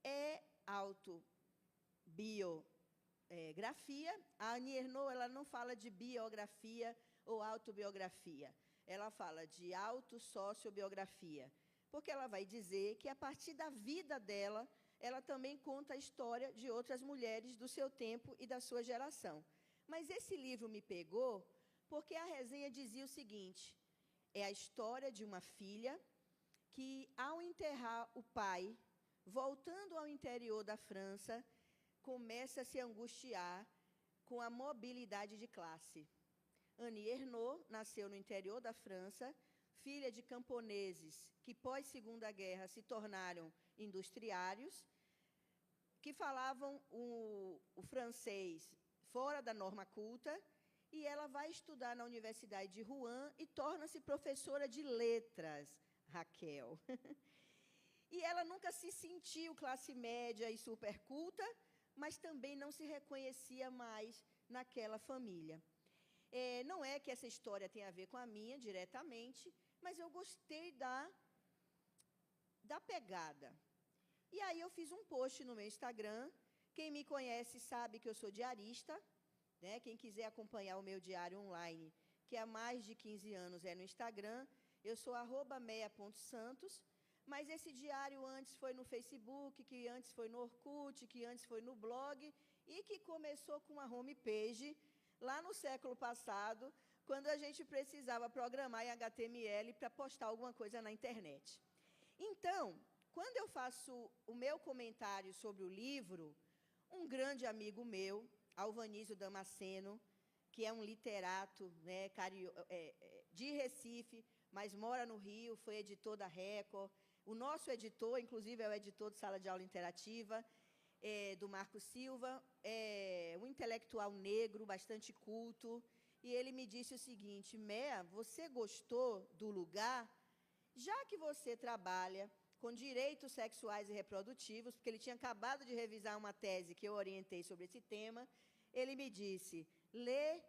é autobiografia. A Annie Ernaux, ela não fala de biografia ou autobiografia. Ela fala de autossociobiografia, porque ela vai dizer que, a partir da vida dela, ela também conta a história de outras mulheres do seu tempo e da sua geração. Mas esse livro me pegou porque a resenha dizia o seguinte, é a história de uma filha que, ao enterrar o pai, voltando ao interior da França, começa a se angustiar com a mobilidade de classe. Annie Ernaux nasceu no interior da França, filha de camponeses que, pós-Segunda Guerra, se tornaram industriários, que falavam o francês fora da norma culta, e ela vai estudar na Universidade de Rouen e torna-se professora de letras, Raquel. E ela nunca se sentiu classe média e superculta, mas também não se reconhecia mais naquela família. Não é que essa história tenha a ver com a minha, diretamente, mas eu gostei da pegada. E aí eu fiz um post no meu Instagram. Quem me conhece sabe que eu sou diarista, né? Quem quiser acompanhar o meu diário online, que há mais de 15 anos é no Instagram, eu sou @meia.santos, mas esse diário antes foi no Facebook, que antes foi no Orkut, que antes foi no blog, e que começou com uma homepage lá no século passado, quando a gente precisava programar em HTML para postar alguma coisa na internet. Então, quando eu faço o meu comentário sobre o livro, um grande amigo meu, Alvanísio Damasceno, que é um literato, né, de Recife, mas mora no Rio, foi editor da Record. O nosso editor, inclusive, é o editor de Sala de Aula Interativa, do Marco Silva, um intelectual negro, bastante culto, e ele me disse o seguinte, Mea, você gostou do lugar? Já que você trabalha com direitos sexuais e reprodutivos, porque ele tinha acabado de revisar uma tese que eu orientei sobre esse tema, ele me disse, lê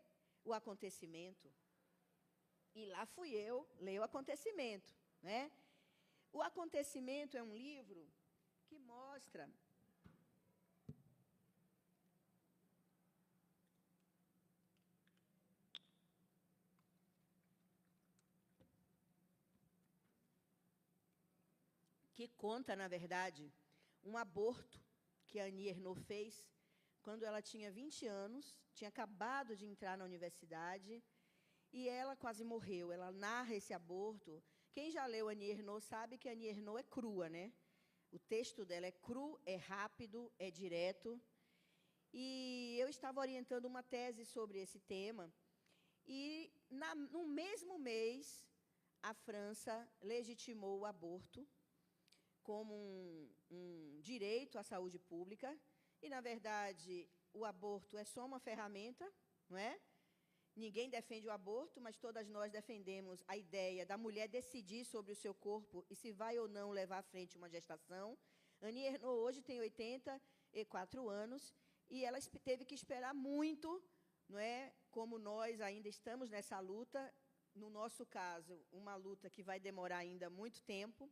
o acontecimento. E lá fui eu ler o acontecimento, né? O acontecimento é um livro que mostra que conta, na verdade, um aborto que a Annie Ernaux fez quando ela tinha 20 anos, tinha acabado de entrar na universidade, e ela quase morreu. Ela narra esse aborto. Quem já leu Annie Ernaux sabe que a Annie Ernaux é crua, né? O texto dela é cru, é rápido, é direto. E eu estava orientando uma tese sobre esse tema, e no mesmo mês, a França legitimou o aborto como um direito à saúde pública, e, na verdade, o aborto é só uma ferramenta, não é? Ninguém defende o aborto, mas todas nós defendemos a ideia da mulher decidir sobre o seu corpo e se vai ou não levar à frente uma gestação. Annie Ernaux hoje tem 84 anos, e ela teve que esperar muito, não é? Como nós ainda estamos nessa luta, no nosso caso, uma luta que vai demorar ainda muito tempo.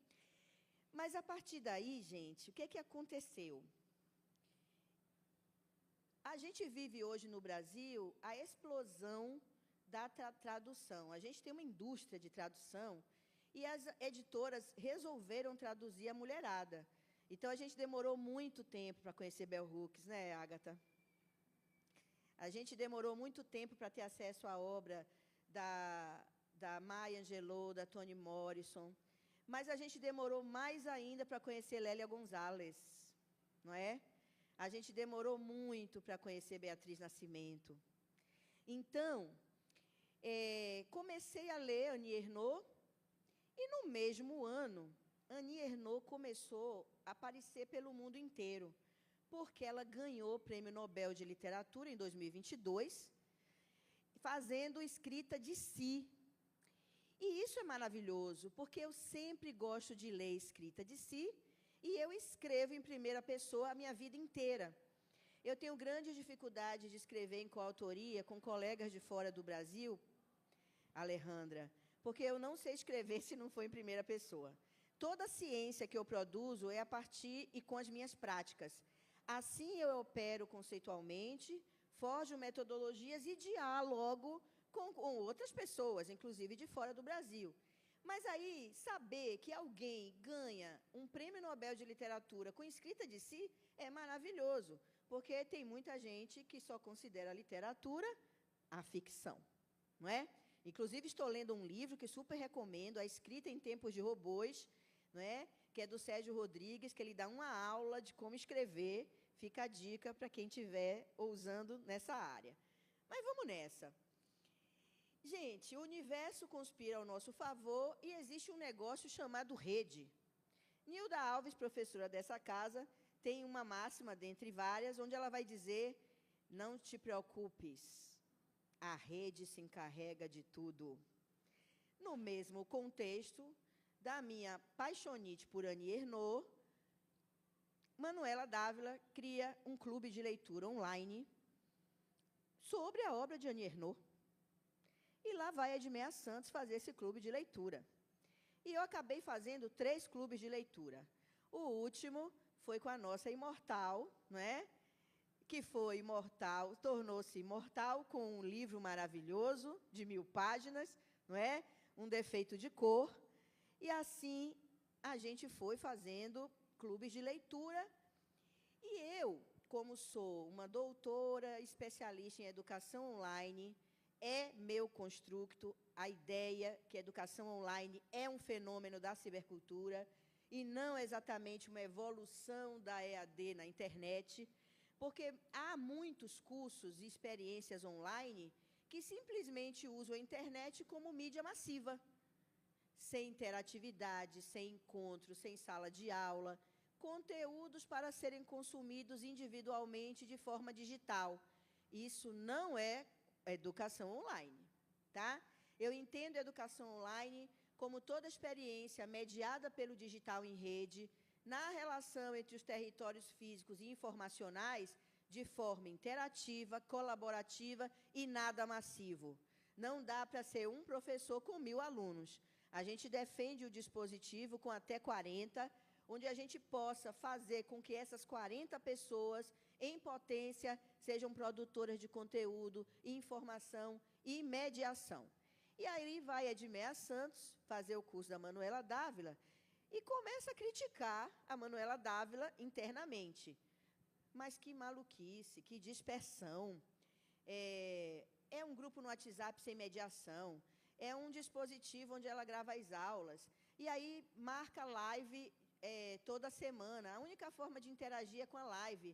Mas, a partir daí, gente, o que aconteceu? A gente vive hoje no Brasil a explosão da tradução. A gente tem uma indústria de tradução e as editoras resolveram traduzir a mulherada. Então, a gente demorou muito tempo para conhecer Bell Hooks, né, Agatha? A gente demorou muito tempo para ter acesso à obra da Maya Angelou, da Toni Morrison. Mas a gente demorou mais ainda para conhecer Lélia Gonzalez, não é? A gente demorou muito para conhecer Beatriz Nascimento. Então, comecei a ler Annie Ernaux, e no mesmo ano, Annie Ernaux começou a aparecer pelo mundo inteiro, porque ela ganhou o Prêmio Nobel de Literatura em 2022, fazendo escrita de si. E isso é maravilhoso, porque eu sempre gosto de ler escrita de si, e eu escrevo em primeira pessoa a minha vida inteira. Eu tenho grandes dificuldades de escrever em coautoria com colegas de fora do Brasil, Alejandra, porque eu não sei escrever se não for em primeira pessoa. Toda a ciência que eu produzo é a partir e com as minhas práticas. Assim eu opero conceitualmente, forjo metodologias e dialogo com outras pessoas, inclusive de fora do Brasil. Mas aí, saber que alguém ganha um Prêmio Nobel de Literatura com escrita de si é maravilhoso, porque tem muita gente que só considera a literatura a ficção, não é? Inclusive, estou lendo um livro que super recomendo, A Escrita em Tempos de Robôs, não é? Que é do Sérgio Rodrigues, que ele dá uma aula de como escrever. Fica a dica para quem estiver ousando nessa área. Mas vamos nessa. Gente, o universo conspira ao nosso favor e existe um negócio chamado rede. Nilda Alves, professora dessa casa, tem uma máxima dentre várias, onde ela vai dizer: não te preocupes, a rede se encarrega de tudo. No mesmo contexto da minha paixonite por Annie Ernaux, Manuela Dávila cria um clube de leitura online sobre a obra de Annie Ernaux. E lá vai a Edmeia Santos fazer esse clube de leitura. E eu acabei fazendo 3 clubes de leitura. O último foi com a nossa imortal, não é? Que foi imortal, tornou-se imortal com um livro maravilhoso, de 1000 páginas, não é? Um defeito de cor. E assim a gente foi fazendo clubes de leitura. E eu, como sou uma doutora especialista em educação online, é meu construto a ideia que a educação online é um fenômeno da cibercultura e não exatamente uma evolução da EAD na internet, porque há muitos cursos e experiências online que simplesmente usam a internet como mídia massiva, sem interatividade, sem encontro, sem sala de aula, conteúdos para serem consumidos individualmente de forma digital. Isso não é educação online, tá? Eu entendo a educação online como toda experiência mediada pelo digital em rede, na relação entre os territórios físicos e informacionais, de forma interativa, colaborativa e nada massivo. Não dá para ser um professor com 1000 alunos. A gente defende o dispositivo com até 40, onde a gente possa fazer com que essas 40 pessoas, em potência, sejam produtoras de conteúdo, informação e mediação. E aí vai Edmeia Santos fazer o curso da Manuela Dávila e começa a criticar a Manuela Dávila internamente. Mas que maluquice, que dispersão. É um grupo no WhatsApp sem mediação. É um dispositivo onde ela grava as aulas. E aí marca live toda semana. A única forma de interagir é com a live.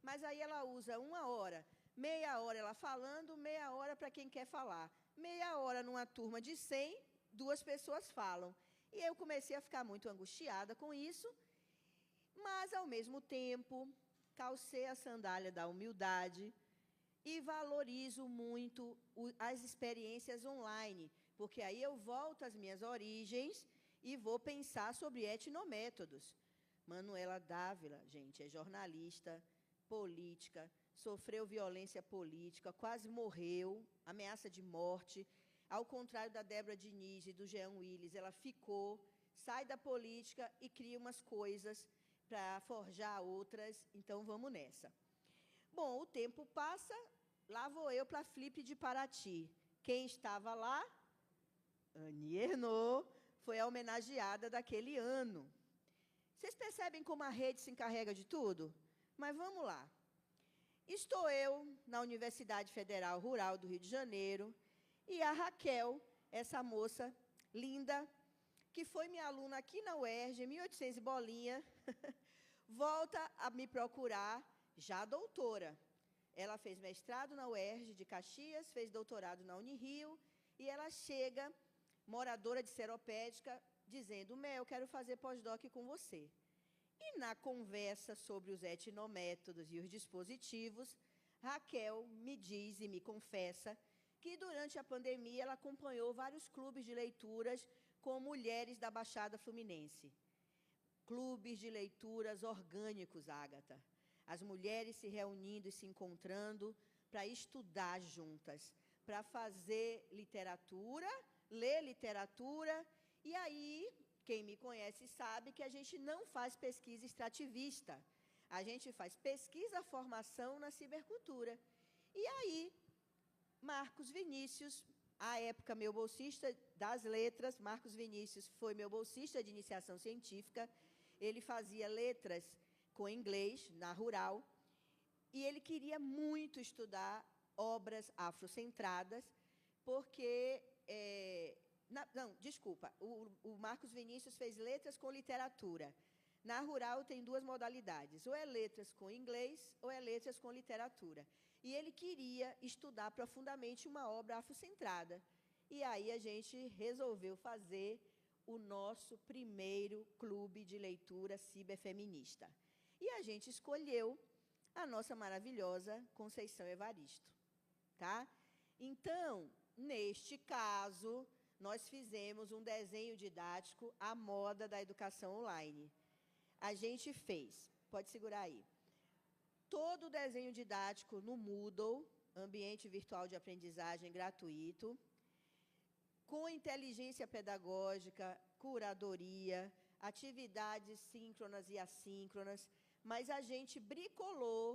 Mas aí ela usa 1 hora, meia hora ela falando, meia hora para quem quer falar. Meia hora numa turma de 100, 2 pessoas falam. E eu comecei a ficar muito angustiada com isso, mas, ao mesmo tempo, calcei a sandália da humildade e valorizo muito as experiências online, porque aí eu volto às minhas origens e vou pensar sobre etnométodos. Manuela Dávila, gente, é jornalista, política, sofreu violência política, quase morreu, ameaça de morte. Ao contrário da Débora Diniz e do Jean Willis, ela ficou, sai da política e cria umas coisas para forjar outras, então vamos nessa. Bom, o tempo passa, lá vou eu para a Flip de Paraty. Quem estava lá? Annie Ernaux, foi a homenageada daquele ano. Vocês percebem como a rede se encarrega de tudo? Mas vamos lá. Estou eu na Universidade Federal Rural do Rio de Janeiro e a Raquel, essa moça linda, que foi minha aluna aqui na UERJ, em 1800 e bolinha, volta a me procurar, já doutora. Ela fez mestrado na UERJ de Caxias, fez doutorado na Unirio, e ela chega, moradora de Seropédica, dizendo: Mel, eu quero fazer pós-doc com você. E na conversa sobre os etnométodos e os dispositivos, Raquel me diz e me confessa que durante a pandemia ela acompanhou vários clubes de leituras com mulheres da Baixada Fluminense. Clubes de leituras orgânicos, Ágata. As mulheres se reunindo e se encontrando para estudar juntas, para fazer literatura, ler literatura, e aí, quem me conhece sabe que a gente não faz pesquisa extrativista. A gente faz pesquisa-formação na cibercultura. E aí, Marcos Vinícius, à época meu bolsista das letras, Marcos Vinícius foi meu bolsista de iniciação científica. Ele fazia letras com inglês, na Rural, e ele queria muito estudar obras afrocentradas, porque... o Marcos Vinícius fez letras com literatura. Na Rural tem 2 modalidades, ou é letras com inglês, ou é letras com literatura. E ele queria estudar profundamente uma obra afrocentrada. E aí a gente resolveu fazer o nosso primeiro clube de leitura ciberfeminista. E a gente escolheu a nossa maravilhosa Conceição Evaristo. Tá? Então, neste caso, nós fizemos um desenho didático à moda da educação online. A gente fez, pode segurar aí, todo o desenho didático no Moodle, ambiente virtual de aprendizagem gratuito, com inteligência pedagógica, curadoria, atividades síncronas e assíncronas, mas a gente bricolou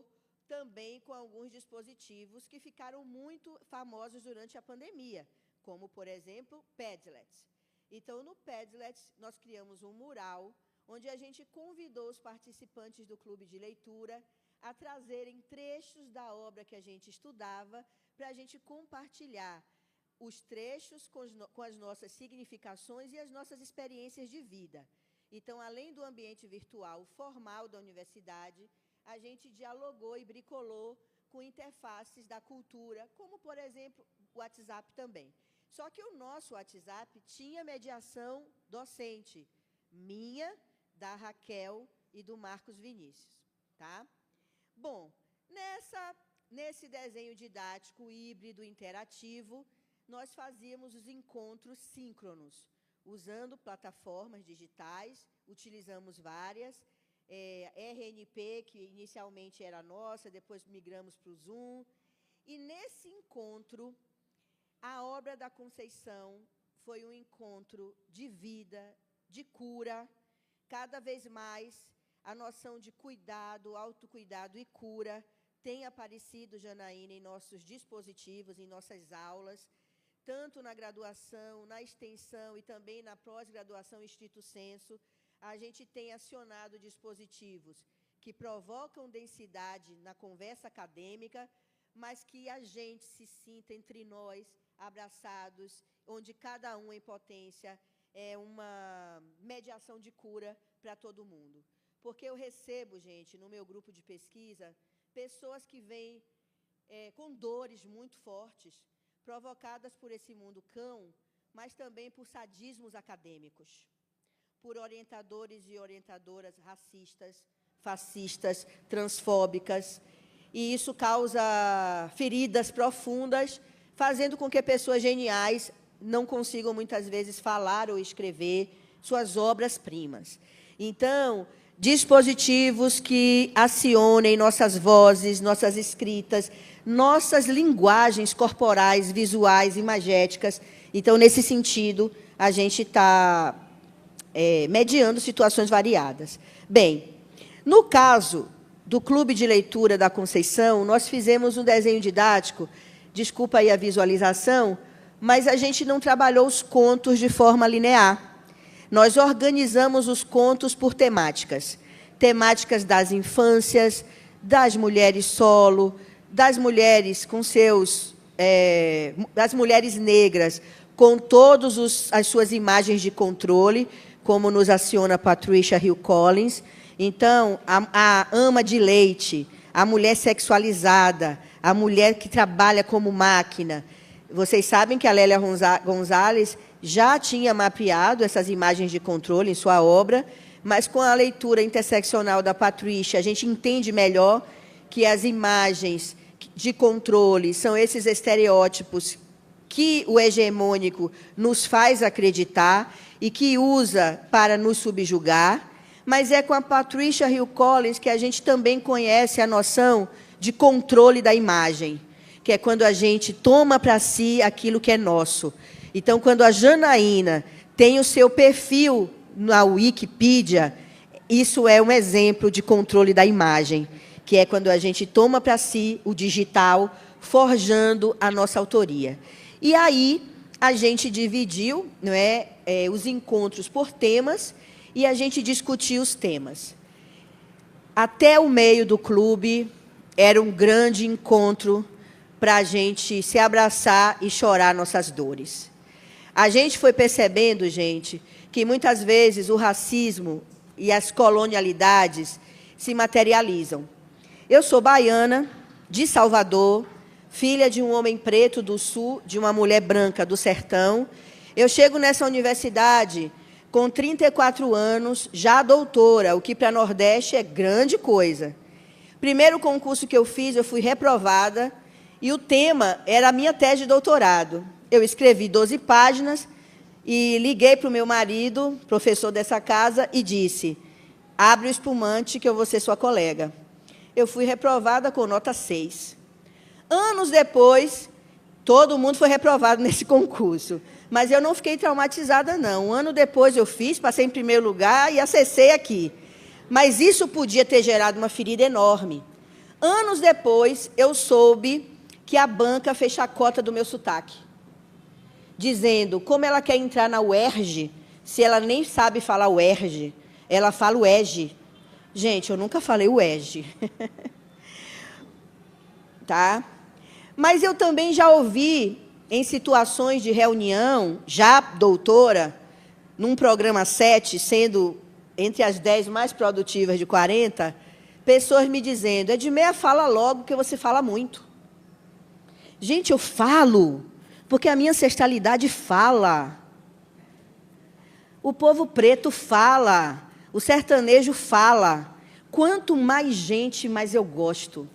também com alguns dispositivos que ficaram muito famosos durante a pandemia, como, por exemplo, Padlet. Então, no Padlet, nós criamos um mural, onde a gente convidou os participantes do clube de leitura a trazerem trechos da obra que a gente estudava, para a gente compartilhar os trechos com as nossas significações e as nossas experiências de vida. Então, além do ambiente virtual formal da universidade, a gente dialogou e bricolou com interfaces da cultura, como, por exemplo, o WhatsApp também. Só que o nosso WhatsApp tinha mediação docente, minha, da Raquel e do Marcos Vinícius. Tá? Bom, nesse desenho didático híbrido interativo, nós fazíamos os encontros síncronos, usando plataformas digitais, utilizamos várias, RNP, que inicialmente era nossa, depois migramos para o Zoom. E nesse encontro, a obra da Conceição foi um encontro de vida, de cura. Cada vez mais, a noção de cuidado, autocuidado e cura tem aparecido, Janaína, em nossos dispositivos, em nossas aulas, tanto na graduação, na extensão e também na pós-graduação estrito sensu. A gente tem acionado dispositivos que provocam densidade na conversa acadêmica, mas que a gente se sinta entre nós, abraçados, onde cada um em potência é uma mediação de cura para todo mundo. Porque eu recebo, gente, no meu grupo de pesquisa, pessoas que vêm com dores muito fortes, provocadas por esse mundo cão, mas também por sadismos acadêmicos, por orientadores e orientadoras racistas, fascistas, transfóbicas, e isso causa feridas profundas, fazendo com que pessoas geniais não consigam, muitas vezes, falar ou escrever suas obras-primas. Então, dispositivos que acionem nossas vozes, nossas escritas, nossas linguagens corporais, visuais, imagéticas. Então, nesse sentido, a gente está mediando situações variadas. Bem, no caso do Clube de Leitura da Conceição, nós fizemos um desenho didático, desculpa aí a visualização, mas a gente não trabalhou os contos de forma linear. Nós organizamos os contos por temáticas. Temáticas das infâncias, das mulheres solo, das mulheres com seus... das mulheres negras, com todas as suas imagens de controle, como nos aciona Patricia Hill Collins. Então, a ama de leite, a mulher sexualizada, a mulher que trabalha como máquina. Vocês sabem que a Lélia Gonzalez já tinha mapeado essas imagens de controle em sua obra, mas com a leitura interseccional da Patricia, a gente entende melhor que as imagens de controle são esses estereótipos que o hegemônico nos faz acreditar e que usa para nos subjugar, mas é com a Patricia Hill Collins que a gente também conhece a noção de controle da imagem, que é quando a gente toma para si aquilo que é nosso. Então, quando a Janaína tem o seu perfil na Wikipedia, isso é um exemplo de controle da imagem, que é quando a gente toma para si o digital, forjando a nossa autoria. E aí, a gente dividiu, não é, os encontros por temas, e a gente discutiu os temas. Até o meio do clube, era um grande encontro para a gente se abraçar e chorar nossas dores. A gente foi percebendo, gente, que muitas vezes o racismo e as colonialidades se materializam. Eu sou baiana, de Salvador, filha de um homem preto do sul, de uma mulher branca do sertão. Eu chego nessa universidade com 34 anos, já doutora, o que para Nordeste é grande coisa. Primeiro concurso que eu fiz, eu fui reprovada, e o tema era a minha tese de doutorado. Eu escrevi 12 páginas e liguei para o meu marido, professor dessa casa, e disse: abre o espumante que eu vou ser sua colega. Eu fui reprovada com nota 6. Anos depois, todo mundo foi reprovado nesse concurso. Mas eu não fiquei traumatizada, não. Um ano depois eu fiz, passei em primeiro lugar e acessei aqui. Mas isso podia ter gerado uma ferida enorme. Anos depois, eu soube que a banca fez chacota do meu sotaque, dizendo como ela quer entrar na UERJ, se ela nem sabe falar UERJ, ela fala UERJ. Gente, eu nunca falei UERJ. Tá? Mas eu também já ouvi, em situações de reunião, já doutora, num programa 7, sendo entre as 10 mais produtivas de 40, pessoas me dizendo: Edmeia, fala logo, que você fala muito. Gente, eu falo, porque a minha ancestralidade fala. O povo preto fala, o sertanejo fala. Quanto mais gente, mais eu gosto.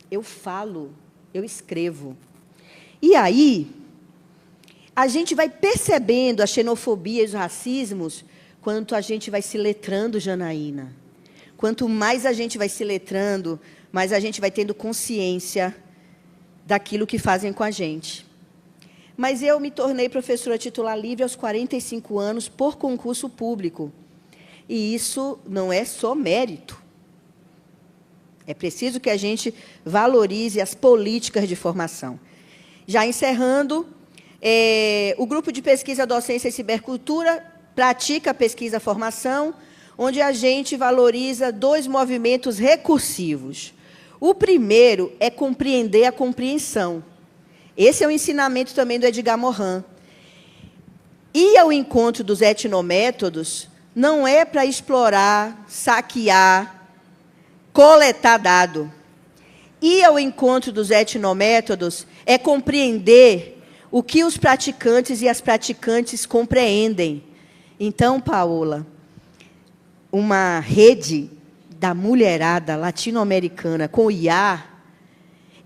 Eu falo, eu escrevo. E aí, a gente vai percebendo a xenofobia e os racismos quanto a gente vai se letrando, Janaína. quanto mais a gente vai se letrando, mais a gente vai tendo consciência daquilo que fazem com a gente. Mas eu me tornei professora titular livre aos 45 anos por concurso público. E isso não é só mérito. É preciso que a gente valorize as políticas de formação. Já encerrando, o Grupo de Pesquisa, Docência e Cibercultura pratica a pesquisa-formação, onde a gente valoriza 2 movimentos recursivos. O primeiro é compreender a compreensão. Esse é o ensinamento também do Edgar Morin. Ir ao encontro dos etnométodos não é para explorar, saquear, coletar dado. Ir ao encontro dos etnométodos é compreender o que os praticantes e as praticantes compreendem. Então, Paola, uma rede da mulherada latino-americana com o IA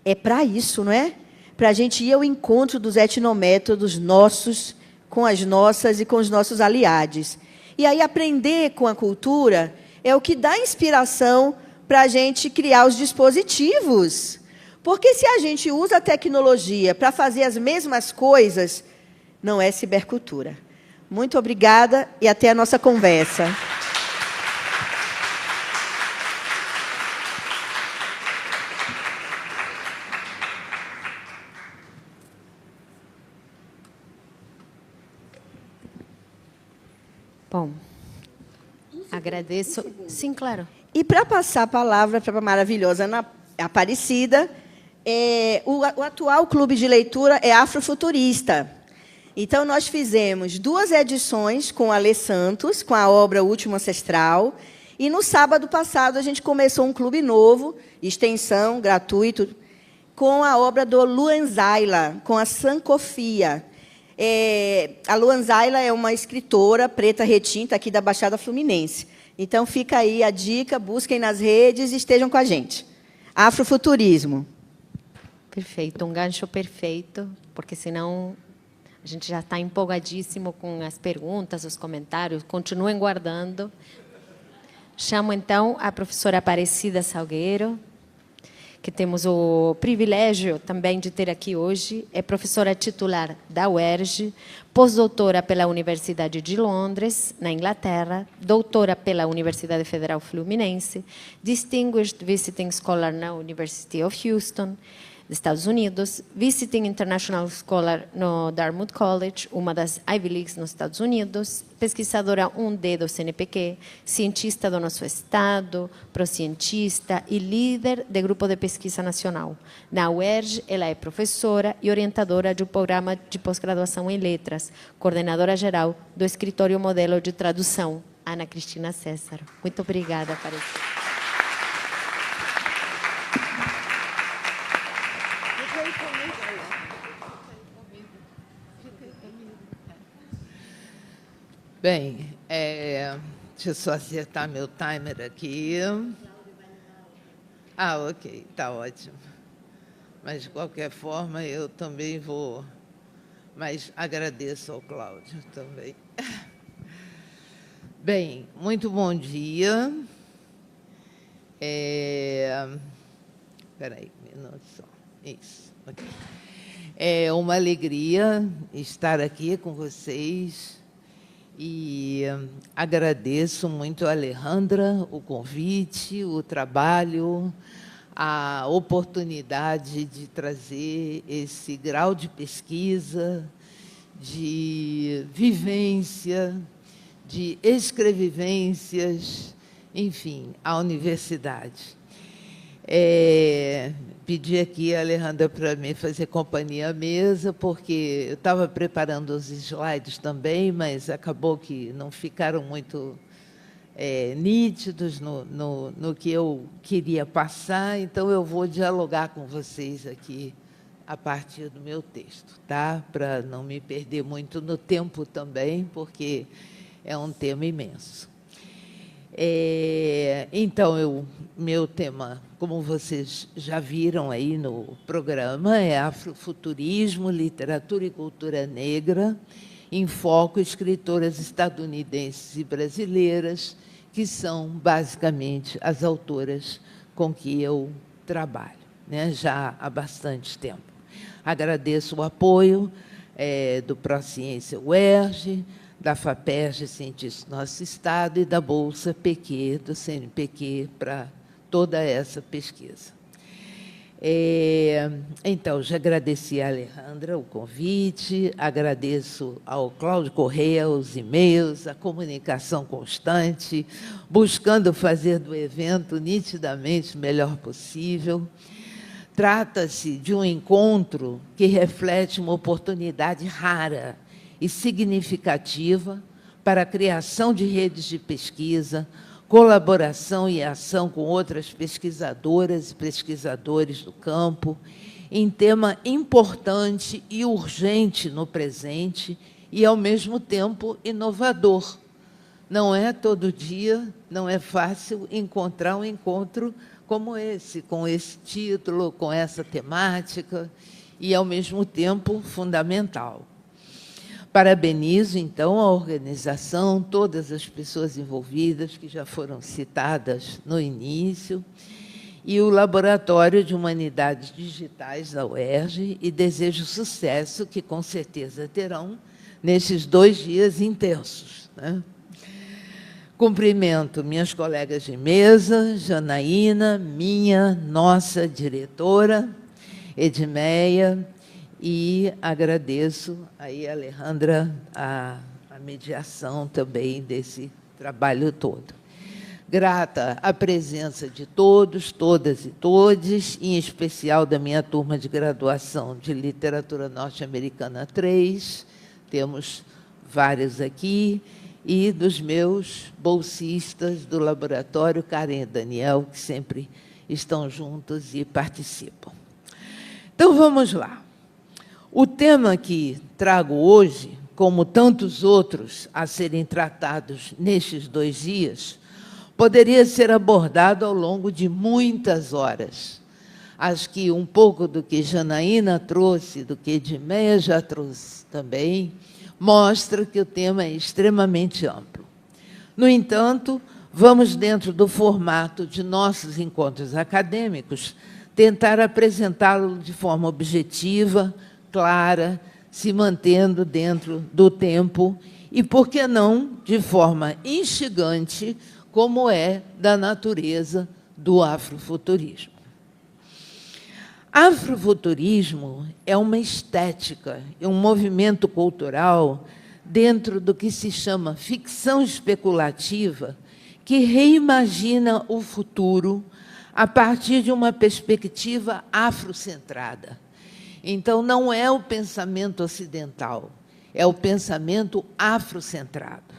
é para isso, não é? Para a gente ir ao encontro dos etnométodos nossos, com as nossas e com os nossos aliados. E aí aprender com a cultura é o que dá inspiração para a gente criar os dispositivos. Porque se a gente usa a tecnologia para fazer as mesmas coisas, não é cibercultura. Muito obrigada e até a nossa conversa. Bom, agradeço. Sim, claro. E para passar a palavra para a maravilhosa Ana Aparecida, o atual clube de leitura é afrofuturista. Então, nós fizemos 2 edições com a Lê Santos, com a obra O Último Ancestral, e no sábado passado a gente começou um clube novo, extensão, gratuito, com a obra do Luan Zaila, com a Sankofia. A Luan Zaila é uma escritora preta retinta aqui da Baixada Fluminense. Então, fica aí a dica, busquem nas redes e estejam com a gente. Afrofuturismo. Perfeito, um gancho perfeito, porque senão a gente já está empolgadíssimo com as perguntas, os comentários. Continuem guardando. Chamo, então, a professora Aparecida Salgueiro, que temos o privilégio também de ter aqui hoje. É professora titular da UERJ, pós-doutora pela Universidade de Londres, na Inglaterra, doutora pela Universidade Federal Fluminense, Distinguished Visiting Scholar na University of Houston, dos Estados Unidos, Visiting International Scholar no Dartmouth College, uma das Ivy Leagues nos Estados Unidos, pesquisadora 1D do CNPq, cientista do nosso estado, procientista e líder de grupo de pesquisa nacional. Na UERJ, ela é professora e orientadora de um programa de pós-graduação em letras, coordenadora geral do Escritório Modelo de Tradução, Ana Cristina César. Muito obrigada, Aparecida. Bem, deixa eu só acertar meu timer aqui. Ok, está ótimo. Mas, de qualquer forma, eu também vou... Mas agradeço ao Cláudio também. Bem, muito bom dia. Espera aí, um minuto só. Isso, ok. É uma alegria estar aqui com vocês. E agradeço muito a Alejandra o convite, o trabalho, a oportunidade de trazer esse grau de pesquisa, de vivência, de escrevivências, enfim, à universidade. Pedi aqui a Alejandra para me fazer companhia à mesa, porque eu estava preparando os slides também, mas acabou que não ficaram muito nítidos no que eu queria passar, então eu vou dialogar com vocês aqui a partir do meu texto, tá? Para não me perder muito no tempo também, porque é um tema imenso. Então, meu tema, como vocês já viram aí no programa, é Afrofuturismo, Literatura e Cultura Negra, em foco escritoras estadunidenses e brasileiras que são, basicamente, as autoras com que eu trabalho, né, já há bastante tempo. Agradeço o apoio do Prociência UERJ, da FAPERJ Científico do Nosso Estado e da Bolsa PQ, do CNPq, para toda essa pesquisa. Então, já agradeci a Alejandra o convite, agradeço ao Cláudio Correia os e-mails, a comunicação constante, buscando fazer do evento nitidamente o melhor possível. Trata-se de um encontro que reflete uma oportunidade rara e significativa para a criação de redes de pesquisa, colaboração e ação com outras pesquisadoras e pesquisadores do campo, em tema importante e urgente no presente e, ao mesmo tempo, inovador. Não é todo dia, não é fácil encontrar um encontro como esse, com esse título, com essa temática, e, ao mesmo tempo, fundamental. Parabenizo, então, a organização, todas as pessoas envolvidas, que já foram citadas no início, e o Laboratório de Humanidades Digitais da UERJ, e desejo sucesso, que, com certeza, terão nesses 2 dias intensos, né? Cumprimento minhas colegas de mesa, Janaína, nossa diretora, Edmeia, e agradeço aí, Alejandra, a mediação também desse trabalho todo. Grata à presença de todos, todas e todes, em especial da minha turma de graduação de Literatura Norte-Americana 3, temos vários aqui, e dos meus bolsistas do laboratório, Karen e Daniel, que sempre estão juntos e participam. Então, vamos lá. O tema que trago hoje, como tantos outros a serem tratados nestes 2 dias, poderia ser abordado ao longo de muitas horas. Acho que um pouco do que Janaína trouxe, do que Edmeia já trouxe também, mostra que o tema é extremamente amplo. No entanto, vamos, dentro do formato de nossos encontros acadêmicos, tentar apresentá-lo de forma objetiva, clara, se mantendo dentro do tempo e, por que não, de forma instigante, como é da natureza do afrofuturismo. Afrofuturismo é uma estética, é um movimento cultural dentro do que se chama ficção especulativa, que reimagina o futuro a partir de uma perspectiva afrocentrada. Então, não é o pensamento ocidental, é o pensamento afrocentrado,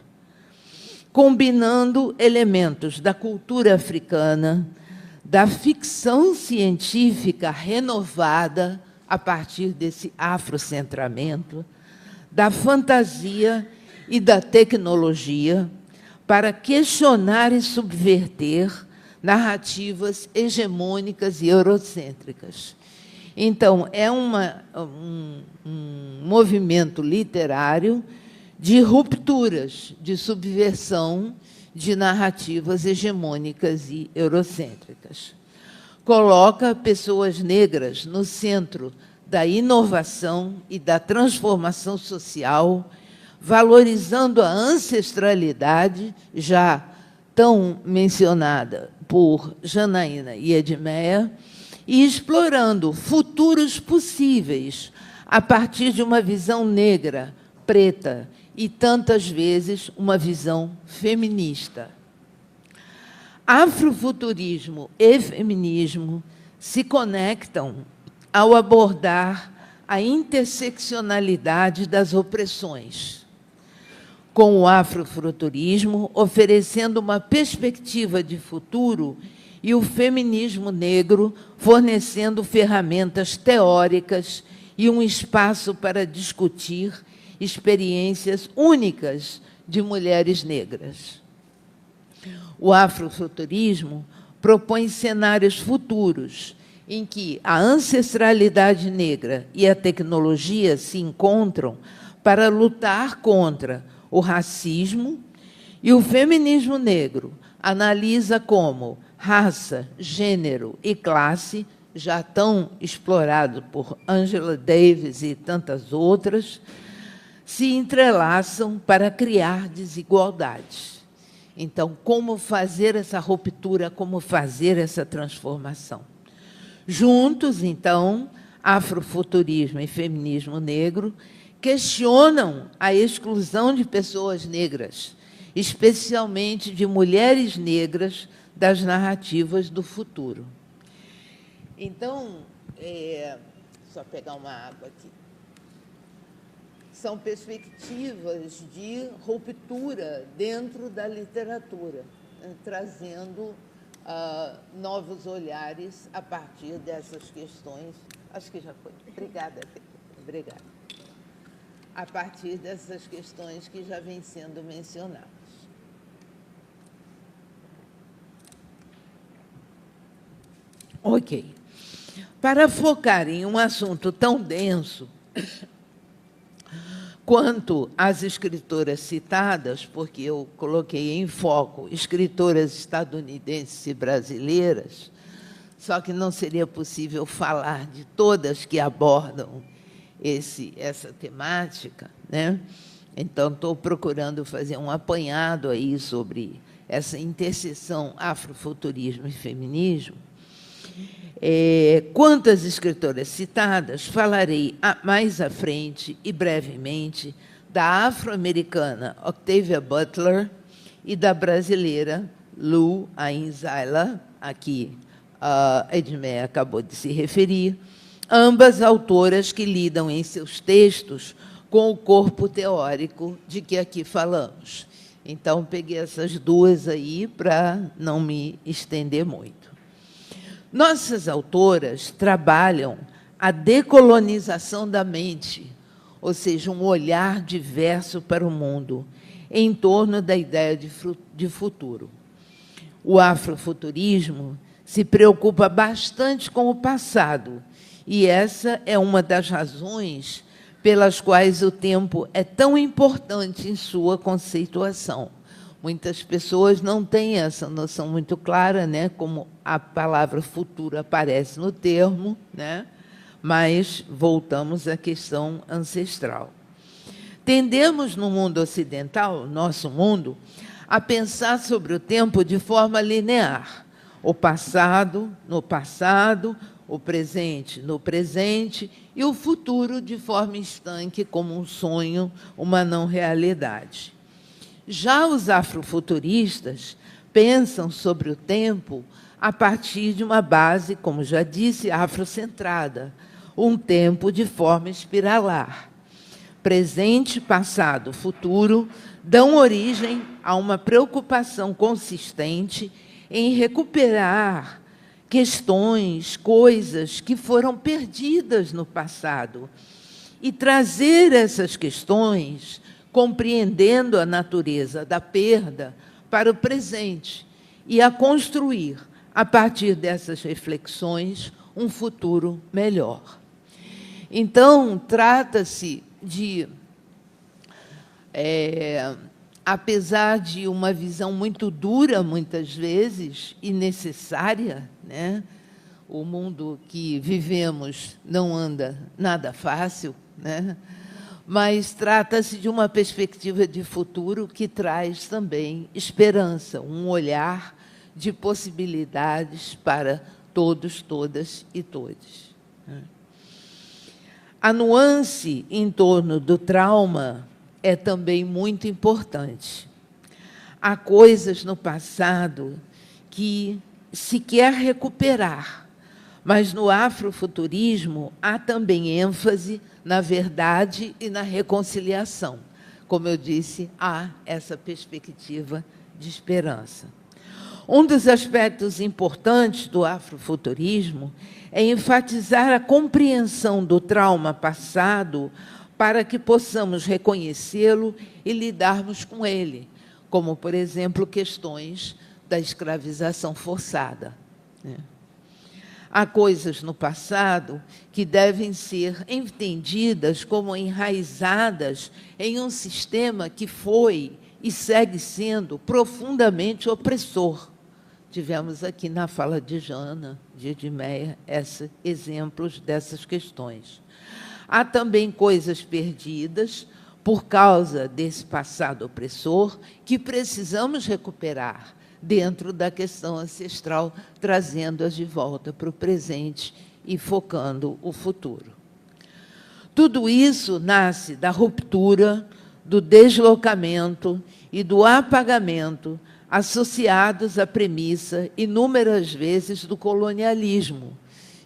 combinando elementos da cultura africana, da ficção científica renovada a partir desse afrocentramento, da fantasia e da tecnologia, para questionar e subverter narrativas hegemônicas e eurocêntricas. Então, é um movimento literário de rupturas, de subversão de narrativas hegemônicas e eurocêntricas. Coloca pessoas negras no centro da inovação e da transformação social, valorizando a ancestralidade, já tão mencionada por Janaína e Edmeia, e explorando futuros possíveis a partir de uma visão negra, preta, e tantas vezes uma visão feminista. Afrofuturismo e feminismo se conectam ao abordar a interseccionalidade das opressões, com o afrofuturismo oferecendo uma perspectiva de futuro e o feminismo negro fornecendo ferramentas teóricas e um espaço para discutir experiências únicas de mulheres negras. O afrofuturismo propõe cenários futuros em que a ancestralidade negra e a tecnologia se encontram para lutar contra o racismo e o feminismo negro analisa como raça, gênero e classe, já tão explorado por Angela Davis e tantas outras, se entrelaçam para criar desigualdades. Então, como fazer essa ruptura, como fazer essa transformação? Juntos, então, afrofuturismo e feminismo negro questionam a exclusão de pessoas negras, especialmente de mulheres negras, das narrativas do futuro. Então, só pegar uma água aqui. São perspectivas de ruptura dentro da literatura, trazendo novos olhares a partir dessas questões. Acho que já foi. Obrigada, obrigada. A partir dessas questões que já vêm sendo mencionadas. Ok. Para focar em um assunto tão denso quanto as escritoras citadas, porque eu coloquei em foco escritoras estadunidenses e brasileiras, só que não seria possível falar de todas que abordam essa temática, né? Então, estou procurando fazer um apanhado aí sobre essa interseção afrofuturismo e feminismo. Quanto às escritoras citadas, falarei mais à frente e brevemente da afro-americana Octavia Butler e da brasileira Lu Ainzala, a que a Edmé acabou de se referir, ambas autoras que lidam em seus textos com o corpo teórico de que aqui falamos. Então, peguei essas duas aí para não me estender muito. Nossas autoras trabalham a decolonização da mente, ou seja, um olhar diverso para o mundo, em torno da ideia de futuro. O afrofuturismo se preocupa bastante com o passado, e essa é uma das razões pelas quais o tempo é tão importante em sua conceituação. Muitas pessoas não têm essa noção muito clara, né, como a palavra futuro aparece no termo, né, mas voltamos à questão ancestral. Tendemos, no mundo ocidental, nosso mundo, a pensar sobre o tempo de forma linear. O passado, no passado, o presente, no presente, e o futuro de forma estanque, como um sonho, uma não realidade. Já os afrofuturistas pensam sobre o tempo a partir de uma base, como já disse, afrocentrada, um tempo de forma espiralar. Presente, passado, futuro dão origem a uma preocupação consistente em recuperar questões, coisas que foram perdidas no passado e trazer essas questões, compreendendo a natureza da perda, para o presente e a construir, a partir dessas reflexões, um futuro melhor. Então, trata-se de, apesar de uma visão muito dura, muitas vezes, e necessária, né? O mundo que vivemos não anda nada fácil, né? Mas trata-se de uma perspectiva de futuro que traz também esperança, um olhar de possibilidades para todos, todas e todes. A nuance em torno do trauma é também muito importante. Há coisas no passado que se quer recuperar, mas no afrofuturismo há também ênfase na verdade e na reconciliação. Como eu disse, há essa perspectiva de esperança. Um dos aspectos importantes do afrofuturismo é enfatizar a compreensão do trauma passado para que possamos reconhecê-lo e lidarmos com ele, como, por exemplo, questões da escravização forçada. Há coisas no passado que devem ser entendidas como enraizadas em um sistema que foi e segue sendo profundamente opressor. Tivemos aqui na fala de Jana, de Edmeia, exemplos dessas questões. Há também coisas perdidas por causa desse passado opressor que precisamos recuperar dentro da questão ancestral, trazendo-as de volta para o presente e focando o futuro. Tudo isso nasce da ruptura, do deslocamento e do apagamento associados à premissa, inúmeras vezes, do colonialismo,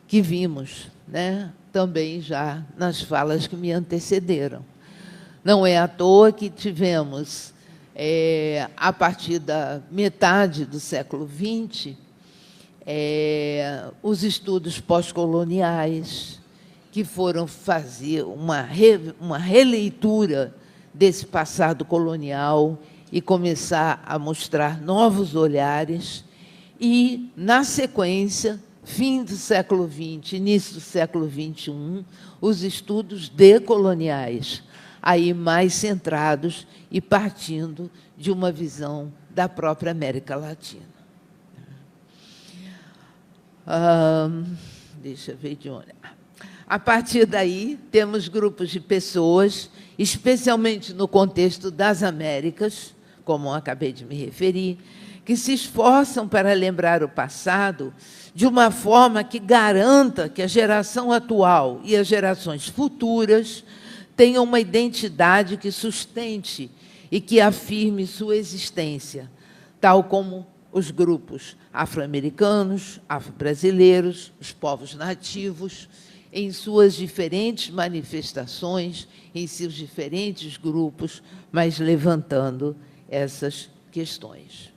que vimos, né, também já nas falas que me antecederam. Não é à toa que tivemos, a partir da metade do século XX, os estudos pós-coloniais, que foram fazer uma releitura desse passado colonial e começar a mostrar novos olhares. E, na sequência, fim do século XX, início do século XXI, os estudos decoloniais, aí mais centrados e partindo de uma visão da própria América Latina. Deixa eu ver de onde. A partir daí, temos grupos de pessoas, especialmente no contexto das Américas, como eu acabei de me referir, que se esforçam para lembrar o passado de uma forma que garanta que a geração atual e as gerações futuras tenham uma identidade que sustente e que afirme sua existência, tal como os grupos afro-americanos, afro-brasileiros, os povos nativos, em suas diferentes manifestações, em seus diferentes grupos, mas levantando essas questões.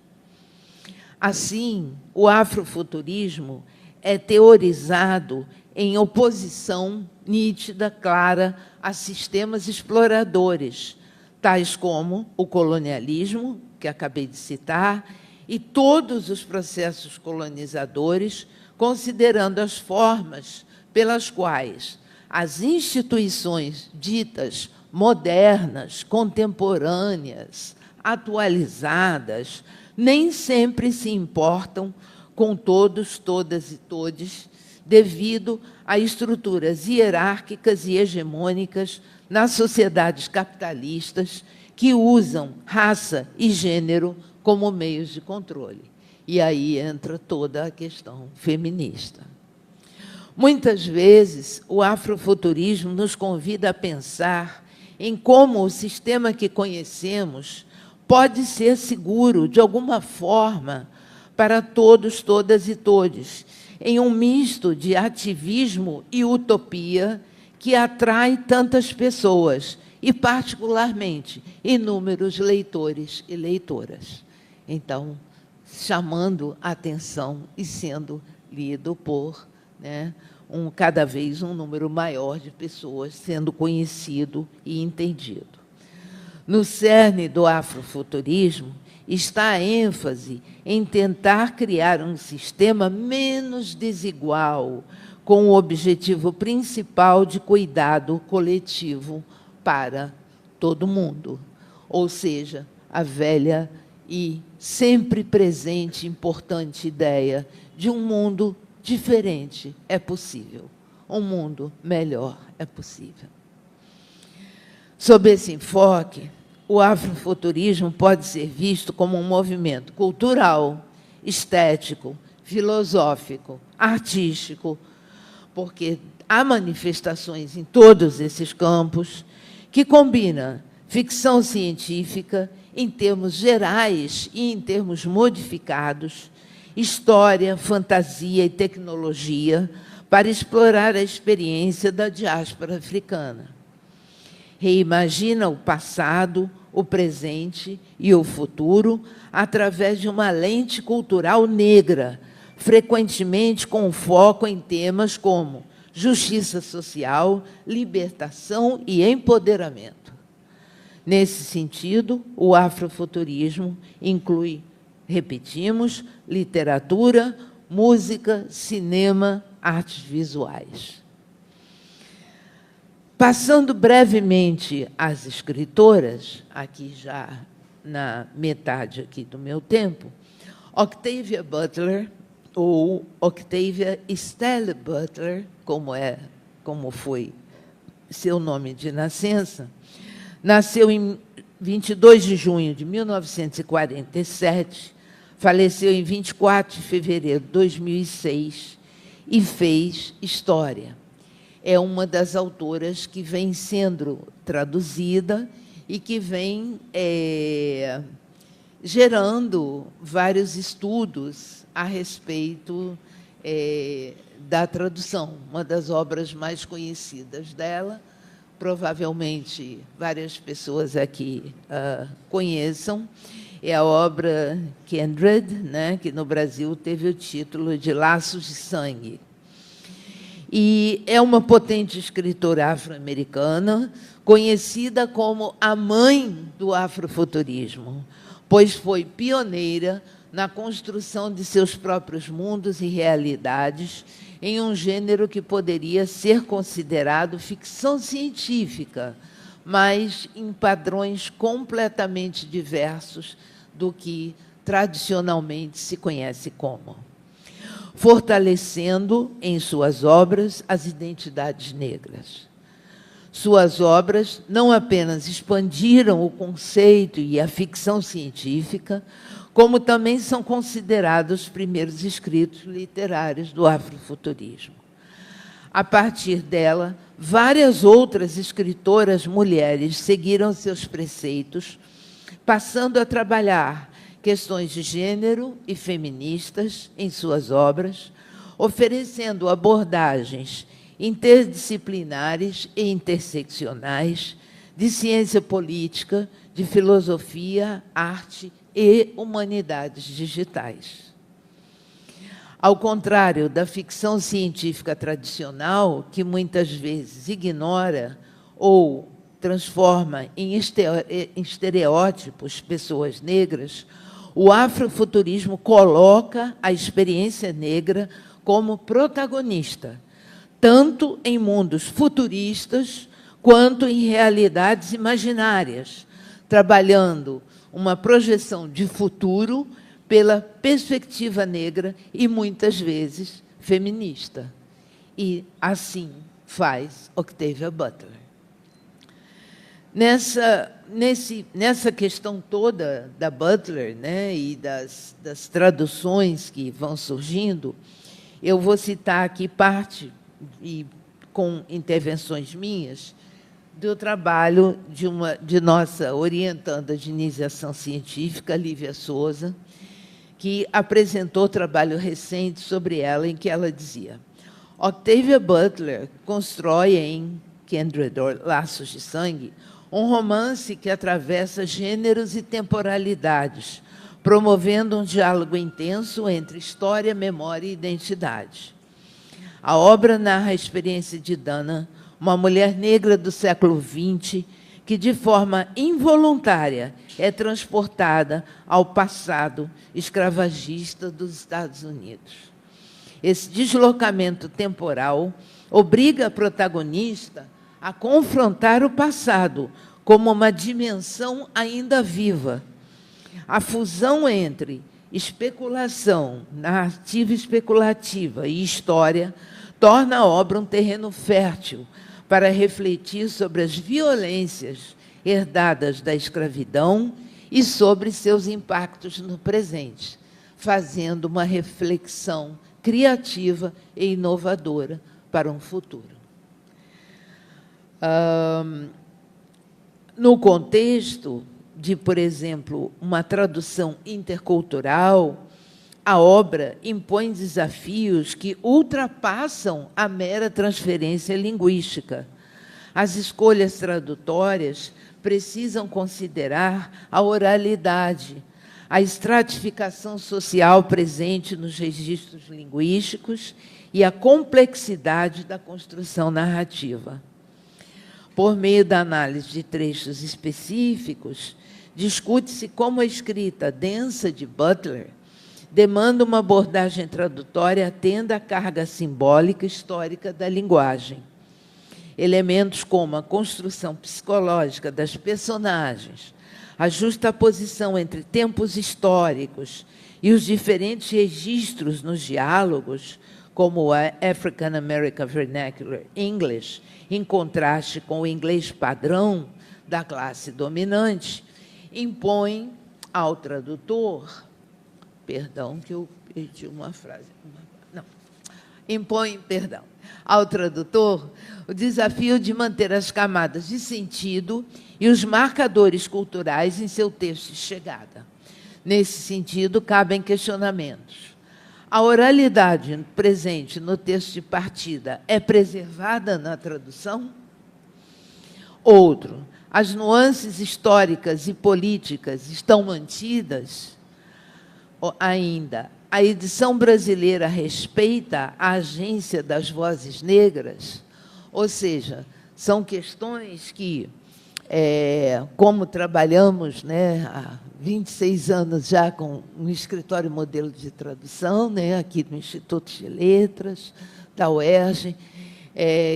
Assim, o afrofuturismo é teorizado em oposição nítida, clara, a sistemas exploradores, tais como o colonialismo, que acabei de citar, e todos os processos colonizadores, considerando as formas pelas quais as instituições ditas modernas, contemporâneas, atualizadas, nem sempre se importam com todos, todas e todes, devido a estruturas hierárquicas e hegemônicas nas sociedades capitalistas que usam raça e gênero como meios de controle. E aí entra toda a questão feminista. Muitas vezes, o afrofuturismo nos convida a pensar em como o sistema que conhecemos pode ser seguro, de alguma forma, para todos, todas e todes, em um misto de ativismo e utopia que atrai tantas pessoas, e, particularmente, inúmeros leitores e leitoras. Então, chamando a atenção e sendo lido por, né, cada vez um número maior de pessoas sendo conhecido e entendido. No cerne do afrofuturismo está a ênfase em tentar criar um sistema menos desigual, com o objetivo principal de cuidado coletivo para todo mundo. Ou seja, a velha e sempre presente, importante ideia de um mundo diferente é possível. Um mundo melhor é possível. Sob esse enfoque, o afrofuturismo pode ser visto como um movimento cultural, estético, filosófico, artístico, porque há manifestações em todos esses campos que combinam ficção científica em termos gerais e em termos modificados, história, fantasia e tecnologia para explorar a experiência da diáspora africana. Reimagina o passado, o presente e o futuro através de uma lente cultural negra, frequentemente com foco em temas como justiça social, libertação e empoderamento. Nesse sentido, o afrofuturismo inclui, repetimos, literatura, música, cinema, artes visuais. Passando brevemente às escritoras, aqui já na metade aqui do meu tempo, Octavia Butler, ou Octavia Estelle Butler, como foi seu nome de nascença, nasceu em 22 de junho de 1947, faleceu em 24 de fevereiro de 2006 e fez história. É uma das autoras que vem sendo traduzida e que vem gerando vários estudos a respeito da tradução. Uma das obras mais conhecidas dela, provavelmente várias pessoas aqui conheçam, é a obra Kindred, né, que no Brasil teve o título de Laços de Sangue. E é uma potente escritora afro-americana, conhecida como a mãe do afrofuturismo, pois foi pioneira na construção de seus próprios mundos e realidades em um gênero que poderia ser considerado ficção científica, mas em padrões completamente diversos do que tradicionalmente se conhece como, fortalecendo em suas obras as identidades negras. Suas obras não apenas expandiram o conceito e a ficção científica, como também são considerados os primeiros escritos literários do afrofuturismo. A partir dela, várias outras escritoras mulheres seguiram seus preceitos, passando a trabalhar questões de gênero e feministas em suas obras, oferecendo abordagens interdisciplinares e interseccionais de ciência política, de filosofia, arte e humanidades digitais. Ao contrário da ficção científica tradicional, que muitas vezes ignora ou transforma em estereótipos pessoas negras, o afrofuturismo coloca a experiência negra como protagonista, tanto em mundos futuristas quanto em realidades imaginárias, trabalhando uma projeção de futuro pela perspectiva negra e, muitas vezes, feminista. E assim faz Octavia Butler. Nessa questão toda da Butler, né, e das traduções que vão surgindo, eu vou citar aqui parte, e com intervenções minhas, do trabalho de nossa orientanda de iniciação científica, Lívia Souza, que apresentou trabalho recente sobre ela, em que ela dizia: Octavia Butler constrói em Kindred, ou Laços de Sangue, um romance que atravessa gêneros e temporalidades, promovendo um diálogo intenso entre história, memória e identidade. A obra narra a experiência de Dana, uma mulher negra do século XX, que, de forma involuntária, é transportada ao passado escravagista dos Estados Unidos. Esse deslocamento temporal obriga a protagonista a confrontar o passado como uma dimensão ainda viva. A fusão entre especulação, narrativa especulativa e história torna a obra um terreno fértil para refletir sobre as violências herdadas da escravidão e sobre seus impactos no presente, fazendo uma reflexão criativa e inovadora para um futuro. No contexto de, por exemplo, uma tradução intercultural, a obra impõe desafios que ultrapassam a mera transferência linguística. As escolhas tradutórias precisam considerar a oralidade, a estratificação social presente nos registros linguísticos e a complexidade da construção narrativa. Por meio da análise de trechos específicos, discute-se como a escrita densa de Butler demanda uma abordagem tradutória atenda à carga simbólica histórica da linguagem. Elementos como a construção psicológica das personagens, a justaposição entre tempos históricos e os diferentes registros nos diálogos, como a African American Vernacular English, em contraste com o inglês padrão da classe dominante, impõe ao tradutor, perdão, que eu perdi uma frase, não, impõe, perdão, ao tradutor o desafio de manter as camadas de sentido e os marcadores culturais em seu texto de chegada. Nesse sentido, cabem questionamentos. A oralidade presente no texto de partida é preservada na tradução? Outro, as nuances históricas e políticas estão mantidas? Ainda, a edição brasileira respeita a agência das vozes negras? Ou seja, são questões que, como trabalhamos, né, há 26 anos já com um escritório modelo de tradução, né, aqui no Instituto de Letras, da UERJ,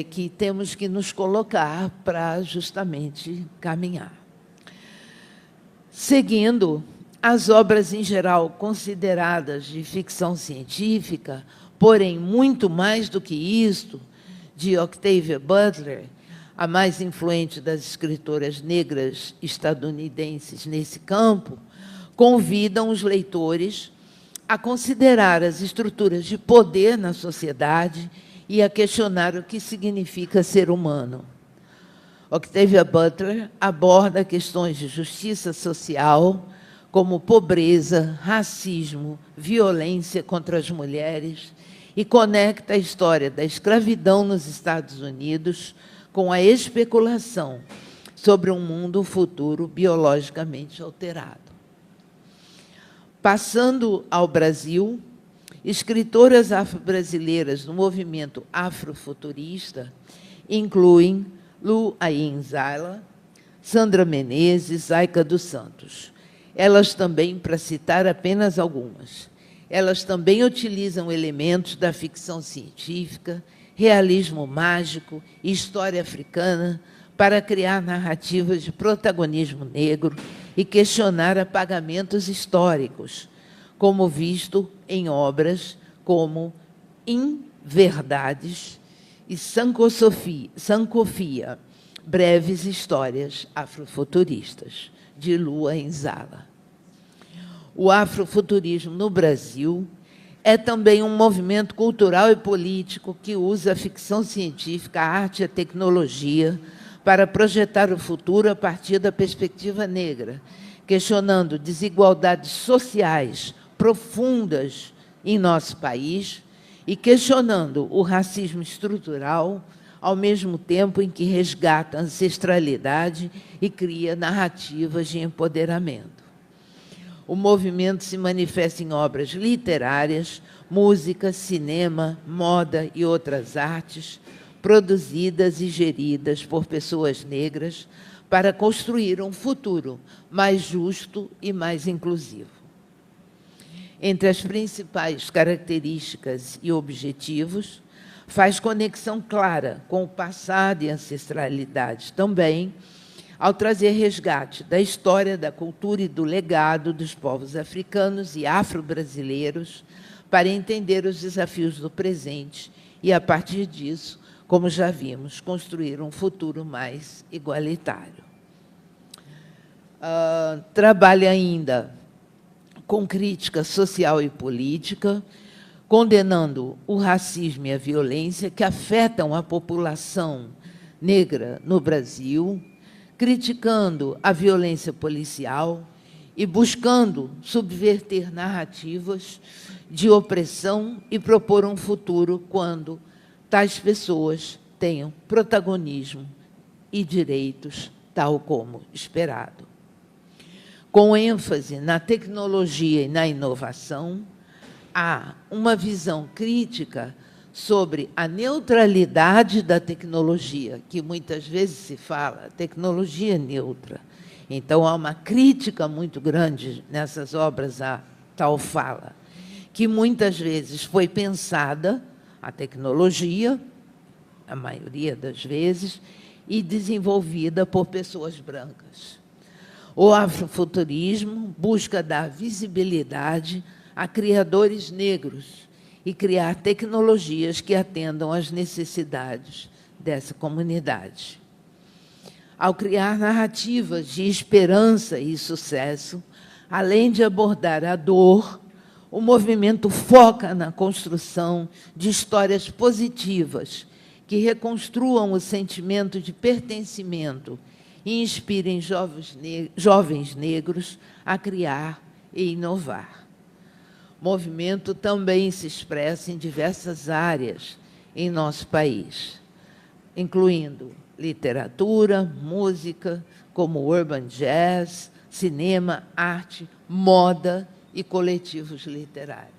que temos que nos colocar para justamente caminhar. Seguindo, as obras, em geral, consideradas de ficção científica, porém, muito mais do que isto, de Octavia Butler, a mais influente das escritoras negras estadunidenses nesse campo, convidam os leitores a considerar as estruturas de poder na sociedade e a questionar o que significa ser humano. Octavia Butler aborda questões de justiça social, como pobreza, racismo, violência contra as mulheres, e conecta a história da escravidão nos Estados Unidos com a especulação sobre um mundo futuro biologicamente alterado. Passando ao Brasil, escritoras afro-brasileiras no movimento afrofuturista incluem Lu Ayin Zala, Sandra Menezes, Zaica dos Santos. Elas também, para citar apenas algumas, elas também utilizam elementos da ficção científica, realismo mágico e história africana para criar narrativas de protagonismo negro e questionar apagamentos históricos, como visto em obras como Inverdades e Sankofia, breves histórias afrofuturistas, de Lu Ayin Zala. O afrofuturismo no Brasil é também um movimento cultural e político que usa a ficção científica, a arte e a tecnologia para projetar o futuro a partir da perspectiva negra, questionando desigualdades sociais profundas em nosso país e questionando o racismo estrutural, ao mesmo tempo em que resgata a ancestralidade e cria narrativas de empoderamento. O movimento se manifesta em obras literárias, música, cinema, moda e outras artes, produzidas e geridas por pessoas negras para construir um futuro mais justo e mais inclusivo. Entre as principais características e objetivos, faz conexão clara com o passado e ancestralidade também, ao trazer resgate da história, da cultura e do legado dos povos africanos e afro-brasileiros para entender os desafios do presente e, a partir disso, como já vimos, construir um futuro mais igualitário. Trabalha ainda com crítica social e política, condenando o racismo e a violência que afetam a população negra no Brasil, criticando a violência policial e buscando subverter narrativas de opressão e propor um futuro quando tais pessoas tenham protagonismo e direitos, tal como esperado. Com ênfase na tecnologia e na inovação, há uma visão crítica sobre a neutralidade da tecnologia, que muitas vezes se fala, tecnologia neutra. Então, há uma crítica muito grande nessas obras à tal fala, que muitas vezes foi pensada, a tecnologia, a maioria das vezes, e desenvolvida por pessoas brancas. O afrofuturismo busca dar visibilidade a criadores negros e criar tecnologias que atendam às necessidades dessa comunidade. Ao criar narrativas de esperança e sucesso, além de abordar a dor, o movimento foca na construção de histórias positivas que reconstruam o sentimento de pertencimento e inspirem jovens negros a criar e inovar. O movimento também se expressa em diversas áreas em nosso país, incluindo literatura, música, como urban jazz, cinema, arte, moda e coletivos literários.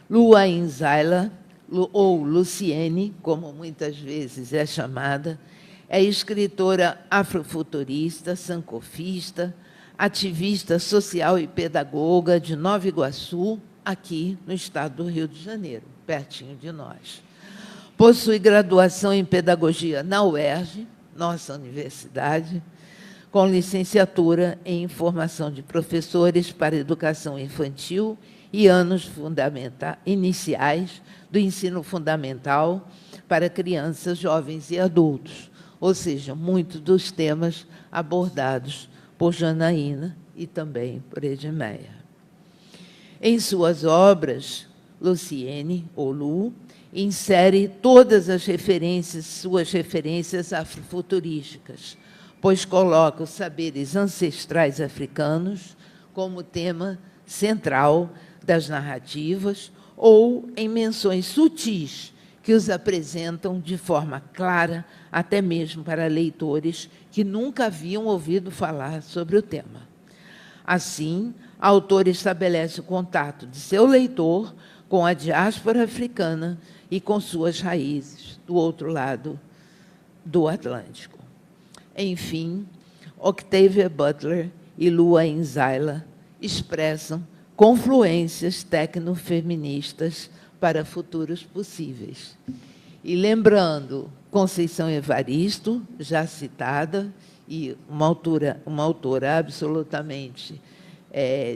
Lua Inzaila, ou Luciene, como muitas vezes é chamada, é escritora afrofuturista, sankofista, ativista social e pedagoga de Nova Iguaçu, aqui no estado do Rio de Janeiro, pertinho de nós. Possui graduação em pedagogia na UERJ, nossa universidade, com licenciatura em formação de professores para educação infantil e anos iniciais do ensino fundamental para crianças, jovens e adultos, ou seja, muitos dos temas abordados por Janaína e também por Edmeia. Em suas obras, Luciene, ou Lu, insere todas suas referências afrofuturísticas, pois coloca os saberes ancestrais africanos como tema central das narrativas ou em menções sutis que os apresentam de forma clara, até mesmo para leitores que nunca haviam ouvido falar sobre o tema. Assim, a autora estabelece o contato de seu leitor com a diáspora africana e com suas raízes do outro lado do Atlântico. Enfim, Octavia Butler e Lua Inzaila expressam confluências tecnofeministas para futuros possíveis. E lembrando Conceição Evaristo, já citada, e uma autora absolutamente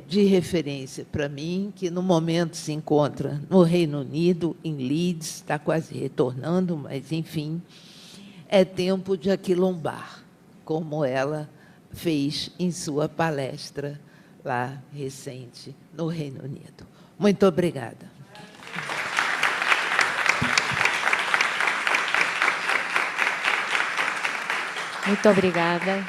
de referência para mim, que no momento se encontra no Reino Unido, em Leeds, está quase retornando, mas, enfim, é tempo de aquilombar, como ela fez em sua palestra lá recente no Reino Unido. Muito obrigada. Muito obrigada.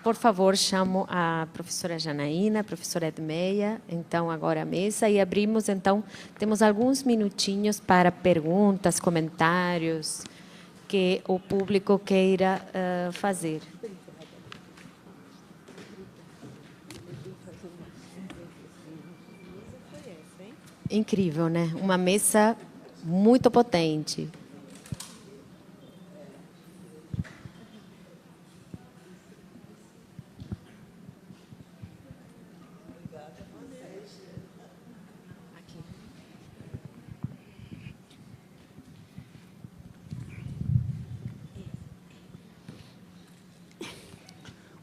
Por favor, chamo a professora Janaína, a professora Edmeia, então, agora à mesa, e abrimos, então, temos alguns minutinhos para perguntas, comentários que o público queira fazer. Incrível, né? Uma mesa muito potente.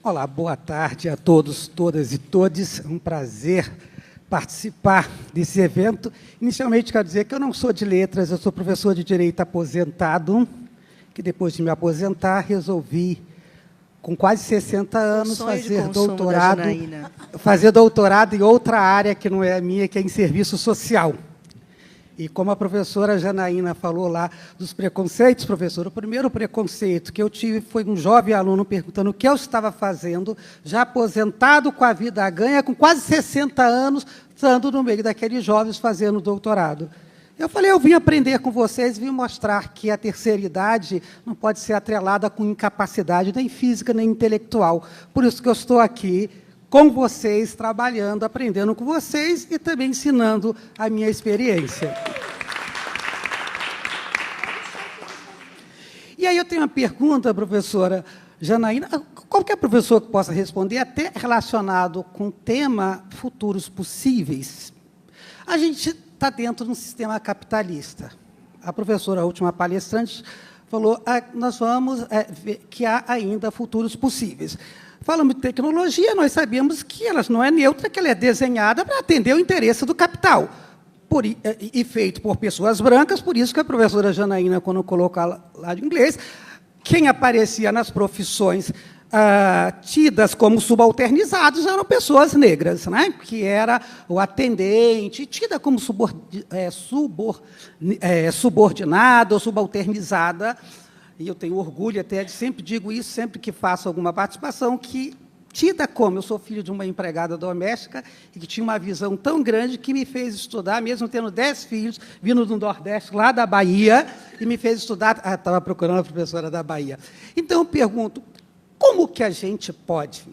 Olá, boa tarde a todos, todas e todes. É um prazer participar desse evento. Inicialmente, quero dizer que eu não sou de letras, eu sou professor de Direito aposentado, que depois de me aposentar, resolvi, com quase 60 anos, fazer doutorado em outra área que não é a minha, que é em serviço social. E como a professora Janaína falou lá dos preconceitos, professor, o primeiro preconceito que eu tive foi um jovem aluno perguntando o que eu estava fazendo, já aposentado, com a vida ganha, com quase 60 anos, estando no meio daqueles jovens fazendo doutorado. Eu falei, eu vim aprender com vocês, vim mostrar que a terceira idade não pode ser atrelada com incapacidade, nem física, nem intelectual. Por isso que eu estou aqui com vocês, trabalhando, aprendendo com vocês e também ensinando a minha experiência. E aí eu tenho uma pergunta, professora Janaína, qualquer professor que possa responder, até relacionado com o tema futuros possíveis. A gente está dentro de um sistema capitalista. A professora, a última palestrante, falou nós vamos ver que há ainda futuros possíveis. Falamos de tecnologia, nós sabemos que ela não é neutra, que ela é desenhada para atender o interesse do capital, e feito por pessoas brancas, por isso que a professora Janaína, quando colocou lá de inglês, quem aparecia nas profissões tidas como subalternizados eram pessoas negras, né? Que era o atendente, tida como subordinada ou subalternizada. E eu tenho orgulho até de, sempre digo isso, sempre que faço alguma participação, que tida como, eu sou filho de uma empregada doméstica e que tinha uma visão tão grande que me fez estudar, mesmo tendo 10 filhos, vindo do Nordeste, lá da Bahia, e me fez estudar, estava procurando a professora da Bahia. Então, eu pergunto, como que a gente pode,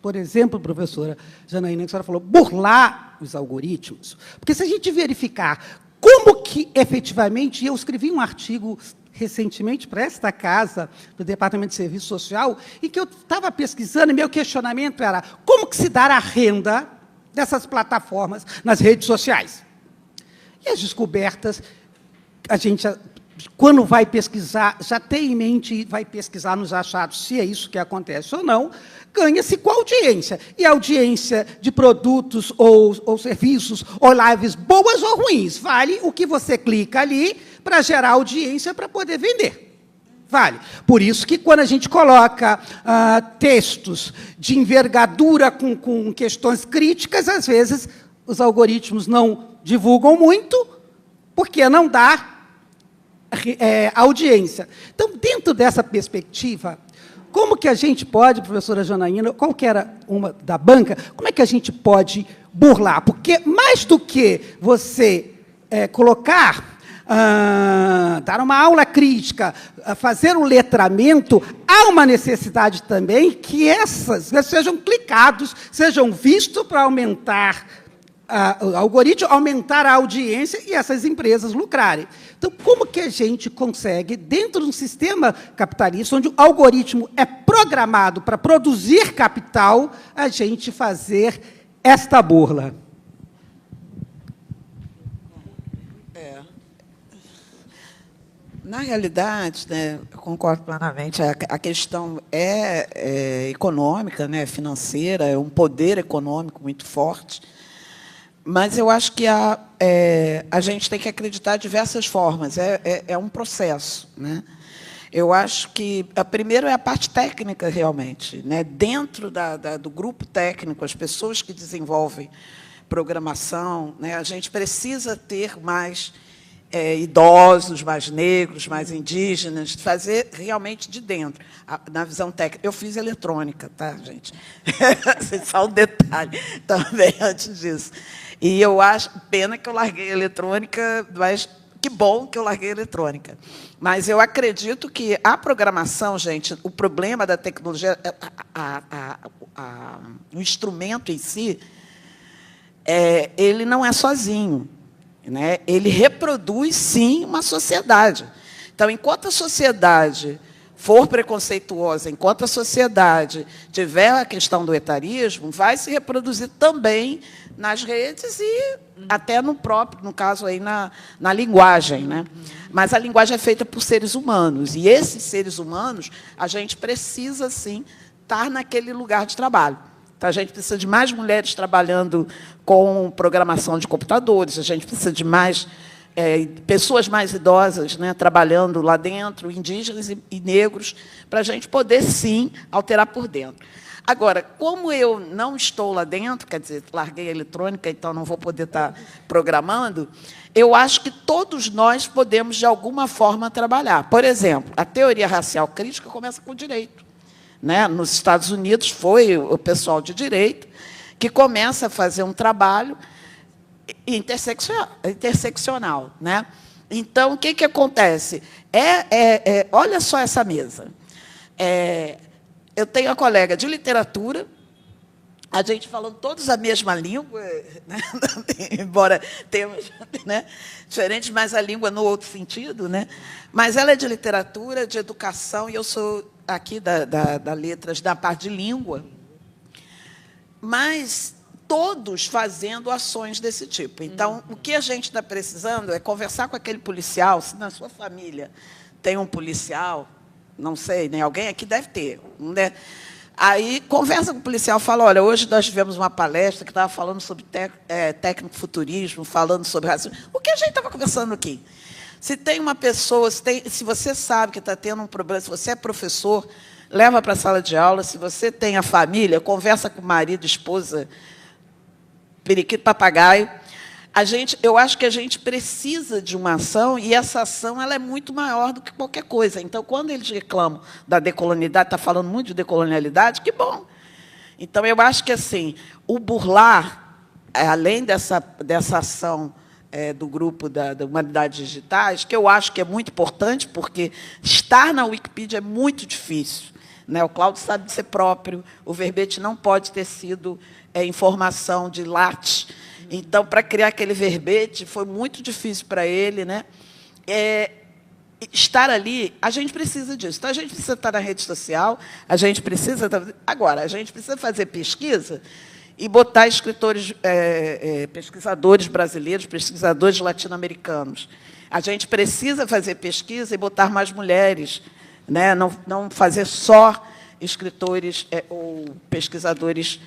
por exemplo, professora Janaína, que a senhora falou, burlar os algoritmos? Porque se a gente verificar como que, efetivamente, eu escrevi um artigo recentemente para esta casa, do Departamento de Serviço Social, e que eu estava pesquisando, e meu questionamento era como que se dá a renda dessas plataformas nas redes sociais. E as descobertas, a gente, quando vai pesquisar, já tem em mente e vai pesquisar nos achados se é isso que acontece ou não, ganha-se com a audiência. E a audiência de produtos ou serviços ou lives boas ou ruins. Vale o que você clica ali para gerar audiência para poder vender. Vale. Por isso que, quando a gente coloca textos de envergadura com questões críticas, às vezes os algoritmos não divulgam muito, porque não dá audiência. Então, dentro dessa perspectiva, como que a gente pode, professora Janaína, qual que era uma da banca, como é que a gente pode burlar? Porque, mais do que você colocar, dar uma aula crítica, fazer um letramento, há uma necessidade também que essas sejam clicados, sejam vistos para aumentar o algoritmo, aumentar a audiência e essas empresas lucrarem. Então, como que a gente consegue, dentro de um sistema capitalista, onde o algoritmo é programado para produzir capital, a gente fazer esta burla? Na realidade, né, eu concordo plenamente, a questão é econômica, né, financeira, é um poder econômico muito forte, mas eu acho que a gente tem que acreditar de diversas formas, é um processo. Né? Eu acho que, primeiro, é a parte técnica, realmente. Né? Dentro do grupo técnico, as pessoas que desenvolvem programação, né, a gente precisa ter mais idosos, mais negros, mais indígenas, fazer realmente de dentro, na visão técnica. Eu fiz eletrônica, tá, gente? Só um detalhe também antes disso. E eu acho, pena que eu larguei a eletrônica, mas que bom que eu larguei a eletrônica. Mas eu acredito que a programação, gente, o problema da tecnologia, o instrumento em si, ele não é sozinho. Né? Ele reproduz, sim, uma sociedade. Então, enquanto a sociedade for preconceituosa, enquanto a sociedade tiver a questão do etarismo, vai se reproduzir também nas redes e até no caso, aí, na linguagem. Né? Mas a linguagem é feita por seres humanos, e esses seres humanos, a gente precisa, sim, estar naquele lugar de trabalho. Então, a gente precisa de mais mulheres trabalhando com programação de computadores, a gente precisa de mais pessoas mais idosas, né, trabalhando lá dentro, indígenas e negros, para a gente poder, sim, alterar por dentro. Agora, como eu não estou lá dentro, quer dizer, larguei a eletrônica, então não vou poder estar programando, eu acho que todos nós podemos, de alguma forma, trabalhar. Por exemplo, a teoria racial crítica começa com o direito. Né? Nos Estados Unidos, foi o pessoal de direito que começa a fazer um trabalho interseccional. Né? Então, o que acontece? Olha só essa mesa. Eu tenho uma colega de literatura, a gente falando todos a mesma língua, né? Embora tenhamos, né, diferentes, mas a língua no outro sentido. Né? Mas ela é de literatura, de educação, e eu sou aqui da letras, da parte de língua, mas todos fazendo ações desse tipo. Então, o que a gente está precisando é conversar com aquele policial, se na sua família tem um policial, não sei, né? Alguém aqui deve ter, né? Aí conversa com o policial, fala, olha, hoje nós tivemos uma palestra que estava falando sobre tecnofuturismo, falando sobre racismo. O que a gente estava conversando aqui? Se tem uma pessoa, se você sabe que está tendo um problema, se você é professor, leva para a sala de aula. Se você tem a família, conversa com o marido, esposa, periquito, papagaio. Eu acho que a gente precisa de uma ação, e essa ação ela é muito maior do que qualquer coisa. Então, quando eles reclamam da decolonialidade, está falando muito de decolonialidade, que bom. Então, eu acho que assim, o burlar, além dessa ação do grupo da Humanidades Digitais, que eu acho que é muito importante, porque estar na Wikipedia é muito difícil. Né? O Cláudio sabe de ser próprio, o verbete não pode ter sido informação de latte. Então, para criar aquele verbete, foi muito difícil para ele. Né? Estar ali, a gente precisa disso. Então, a gente precisa estar na rede social, a gente precisa... Agora, a gente precisa fazer pesquisa e botar escritores, pesquisadores brasileiros, pesquisadores latino-americanos. A gente precisa fazer pesquisa e botar mais mulheres, né? Não fazer só escritores ou pesquisadores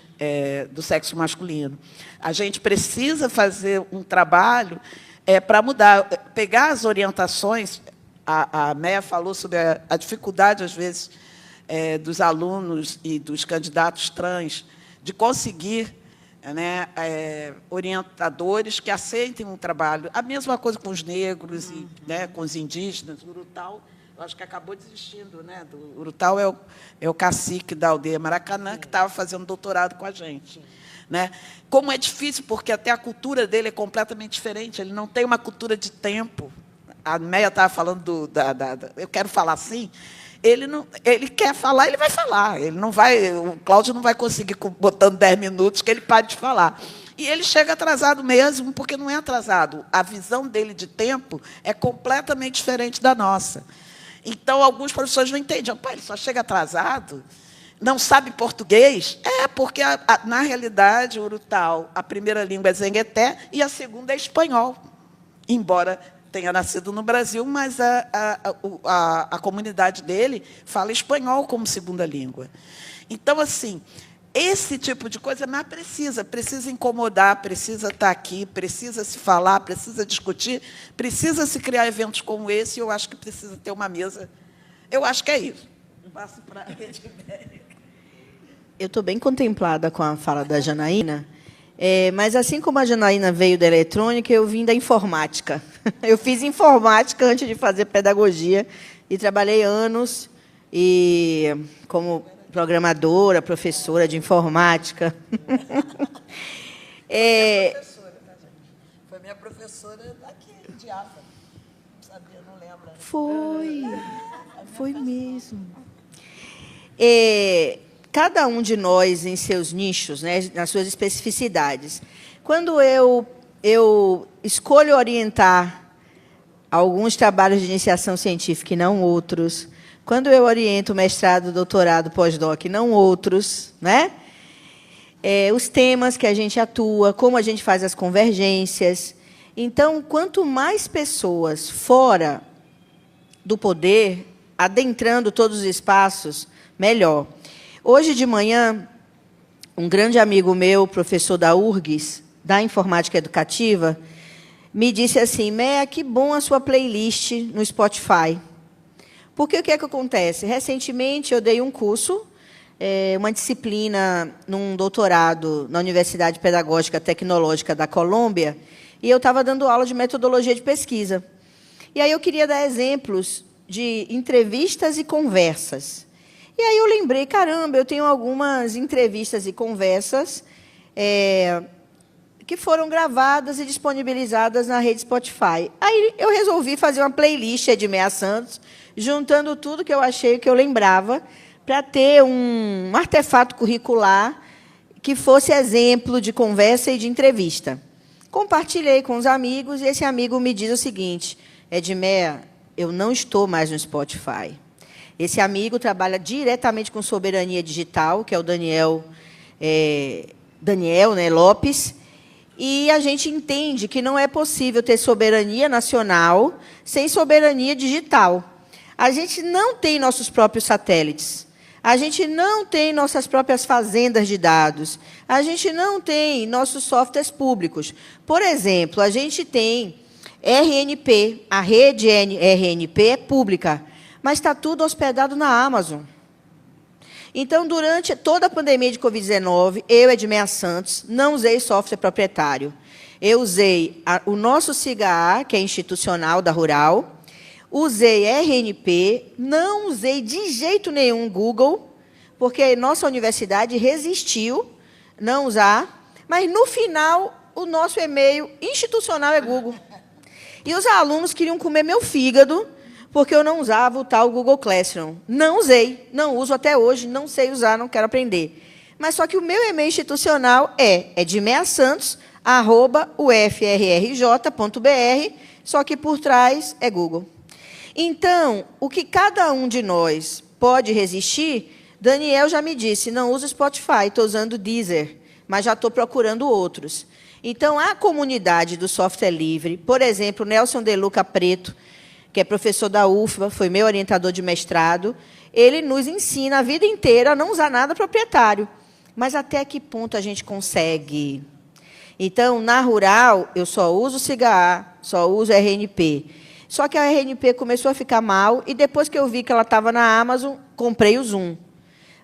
do sexo masculino. A gente precisa fazer um trabalho para mudar, pegar as orientações. A Meia falou sobre a dificuldade, às vezes, dos alunos e dos candidatos trans de conseguir, né, orientadores que aceitem um trabalho. A mesma coisa com os negros, e, né, com os indígenas. O Urutau, eu acho que acabou desistindo. Né? O Urutau é o cacique da aldeia Maracanã, que estava fazendo doutorado com a gente. Né? Como é difícil, porque até a cultura dele é completamente diferente. Ele não tem uma cultura de tempo. A Meia estava falando eu quero falar assim. Ele quer falar, ele vai falar. O Cláudio não vai conseguir, botando 10 minutos, que ele pare de falar. E ele chega atrasado mesmo, porque não é atrasado. A visão dele de tempo é completamente diferente da nossa. Então, alguns professores não entendem. Ele só chega atrasado, não sabe português? Porque, na realidade, o Urutau, a primeira língua é Zengueté e a segunda é espanhol. Embora tenha nascido no Brasil, mas a comunidade dele fala espanhol como segunda língua. Então, assim, esse tipo de coisa, mas precisa incomodar, precisa estar aqui, precisa se falar, precisa discutir, precisa se criar eventos como esse, e eu acho que precisa ter uma mesa. Eu acho que é isso. Passo para a Edméria. Eu estou bem contemplada com a fala da Janaína, mas, assim como a Janaína veio da eletrônica, eu vim da informática. Eu fiz informática antes de fazer pedagogia e trabalhei anos como programadora, professora de informática. Foi minha professora daqui, de AFA. Não sabia, não lembro. Foi mesmo. Cada um de nós em seus nichos, né, nas suas especificidades. Quando eu escolho orientar alguns trabalhos de iniciação científica e não outros, quando eu oriento mestrado, doutorado, pós-doc, não outros, né? Os temas que a gente atua, como a gente faz as convergências. Então, quanto mais pessoas fora do poder, adentrando todos os espaços, melhor. Hoje de manhã, um grande amigo meu, professor da URGS, da Informática Educativa, me disse assim: Meia, que bom a sua playlist no Spotify. Porque o que é que acontece? Recentemente, eu dei um curso, uma disciplina num doutorado na Universidade Pedagógica Tecnológica da Colômbia, e eu estava dando aula de metodologia de pesquisa. E aí eu queria dar exemplos de entrevistas e conversas. E aí eu lembrei, caramba, eu tenho algumas entrevistas e conversas que foram gravadas e disponibilizadas na rede Spotify. Aí eu resolvi fazer uma playlist de Meia Santos, juntando tudo que eu achei, que eu lembrava, para ter um artefato curricular que fosse exemplo de conversa e de entrevista. Compartilhei com os amigos, e esse amigo me diz o seguinte: Edmeia, eu não estou mais no Spotify. Esse amigo trabalha diretamente com soberania digital, que é o Daniel, né, Lopes, e a gente entende que não é possível ter soberania nacional sem soberania digital. A gente não tem nossos próprios satélites. A gente não tem nossas próprias fazendas de dados. A gente não tem nossos softwares públicos. Por exemplo, a gente tem RNP, a rede RNP é pública, mas está tudo hospedado na Amazon. Então, durante toda a pandemia de Covid-19, eu, Edmeia Santos, não usei software proprietário. Eu usei o nosso SIGA, que é institucional da Rural, usei RNP, não usei de jeito nenhum Google, porque nossa universidade resistiu não usar, mas, no final, o nosso e-mail institucional é Google. E os alunos queriam comer meu fígado, porque eu não usava o tal Google Classroom. Não usei, não uso até hoje, não sei usar, não quero aprender. Mas só que o meu e-mail institucional é edmeiasantos@ufrrj.br, só que por trás é Google. Então, o que cada um de nós pode resistir, Daniel já me disse, não uso Spotify, estou usando Deezer, mas já estou procurando outros. Então, a comunidade do software livre, por exemplo, Nelson De Luca Preto, que é professor da UFBA, foi meu orientador de mestrado, ele nos ensina a vida inteira a não usar nada proprietário. Mas até que ponto a gente consegue? Então, na Rural, eu só uso SIGA, só uso RNP. Só que a RNP começou a ficar mal, e depois que eu vi que ela estava na Amazon, comprei o Zoom.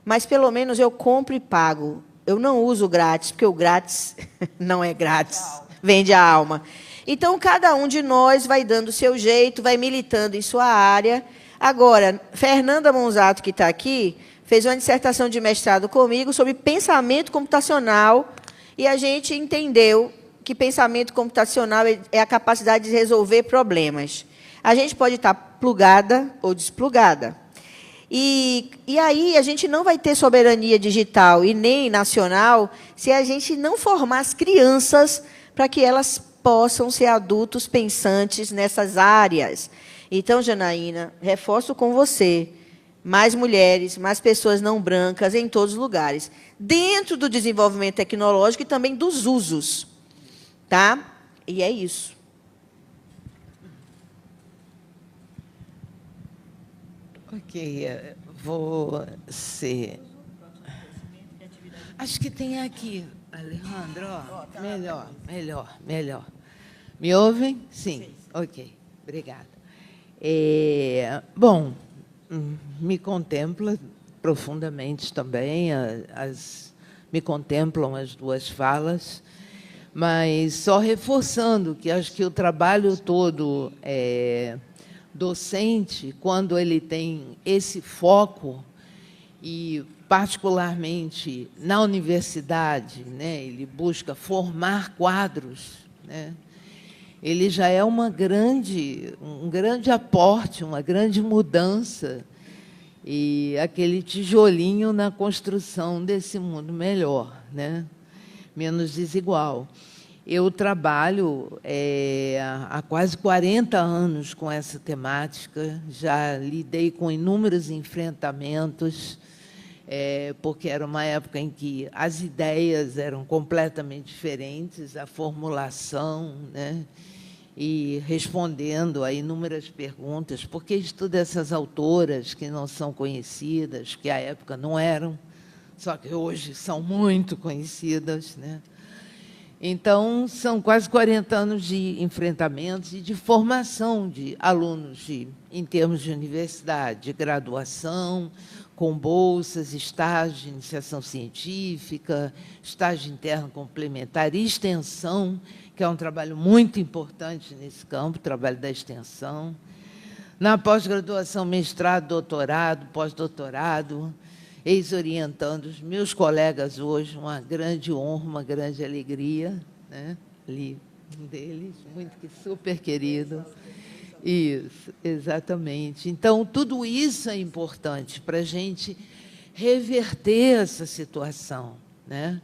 Mas, pelo menos, eu compro e pago. Eu não uso grátis, porque o grátis não é grátis, vende a alma. Então, cada um de nós vai dando o seu jeito, vai militando em sua área. Agora, Fernanda Monzato, que está aqui, fez uma dissertação de mestrado comigo sobre pensamento computacional, e a gente entendeu que pensamento computacional é a capacidade de resolver problemas. A gente pode estar plugada ou desplugada. E aí a gente não vai ter soberania digital e nem nacional se a gente não formar as crianças para que elas possam ser adultos pensantes nessas áreas. Então, Janaína, reforço com você, mais mulheres, mais pessoas não brancas em todos os lugares, dentro do desenvolvimento tecnológico e também dos usos. Tá? E é isso. Ok, vou ser... Acho que tem aqui, Alejandro. Ó, melhor. Me ouvem? Sim. Ok, obrigada. Bom, me contempla profundamente também, me contemplam as duas falas, mas só reforçando que acho que o trabalho todo docente, quando ele tem esse foco, e particularmente na universidade, né, ele busca formar quadros, né, ele já é um grande aporte, uma grande mudança, e aquele tijolinho na construção desse mundo melhor, né, menos desigual. Eu trabalho há quase 40 anos com essa temática, já lidei com inúmeros enfrentamentos, porque era uma época em que as ideias eram completamente diferentes, a formulação, né? E respondendo a inúmeras perguntas, por que estudo essas autoras que não são conhecidas, que à época não eram, só que hoje são muito conhecidas, né? Então, são quase 40 anos de enfrentamentos e de formação de alunos em termos de universidade, de graduação, com bolsas, estágio de iniciação científica, estágio interno complementar e extensão, que é um trabalho muito importante nesse campo, o trabalho da extensão. Na pós-graduação, mestrado, doutorado, pós-doutorado, ex-orientando os meus colegas hoje, uma grande honra, uma grande alegria, né? Ali, um deles, muito super querido. Isso, exatamente. Então, tudo isso é importante para a gente reverter essa situação, né?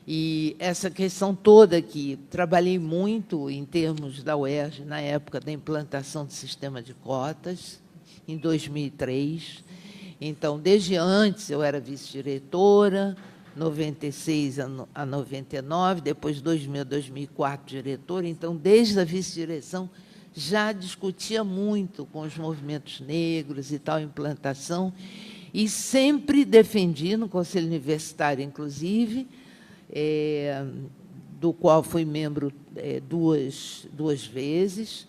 E essa questão toda aqui, trabalhei muito em termos da UERJ, na época da implantação do sistema de cotas, em 2003. Então, desde antes, eu era vice-diretora, 96 a 99, depois 2000 a 2004, diretora. Então, desde a vice-direção, já discutia muito com os movimentos negros e tal, implantação, E sempre defendi, no Conselho Universitário, inclusive, do qual fui membro duas vezes,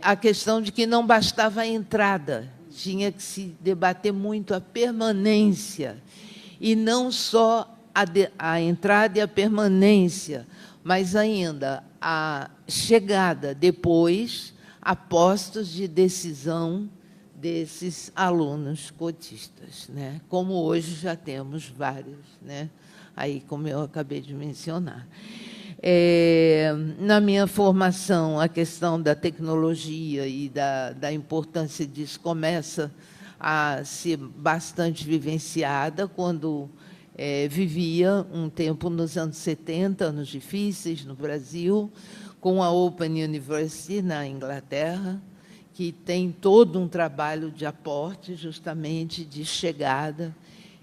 a questão de que não bastava a entrada, tinha que se debater muito a permanência, e não só a entrada e a permanência, mas ainda a chegada depois a postos de decisão desses alunos cotistas, né? Como hoje já temos vários, né? Aí, como eu acabei de mencionar. Na minha formação, a questão da tecnologia e da importância disso começa a ser bastante vivenciada quando vivia um tempo nos anos 70, anos difíceis no Brasil, com a Open University na Inglaterra, que tem todo um trabalho de aporte, justamente, de chegada.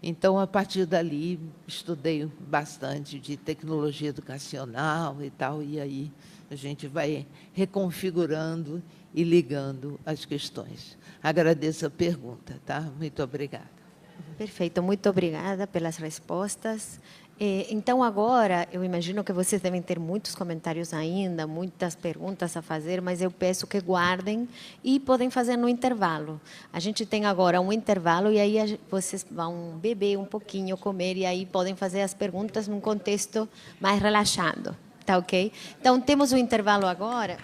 Então, a partir dali, estudei bastante de tecnologia educacional e tal, e aí a gente vai reconfigurando e ligando as questões. Agradeço a pergunta, tá? Muito obrigada. Perfeito, muito obrigada pelas respostas. Então, agora, eu imagino que vocês devem ter muitos comentários ainda, muitas perguntas a fazer, mas eu peço que guardem e podem fazer no intervalo. A gente tem agora um intervalo e aí vocês vão beber um pouquinho, comer, e aí podem fazer as perguntas num contexto mais relaxado, tá ok? Então, temos um intervalo agora.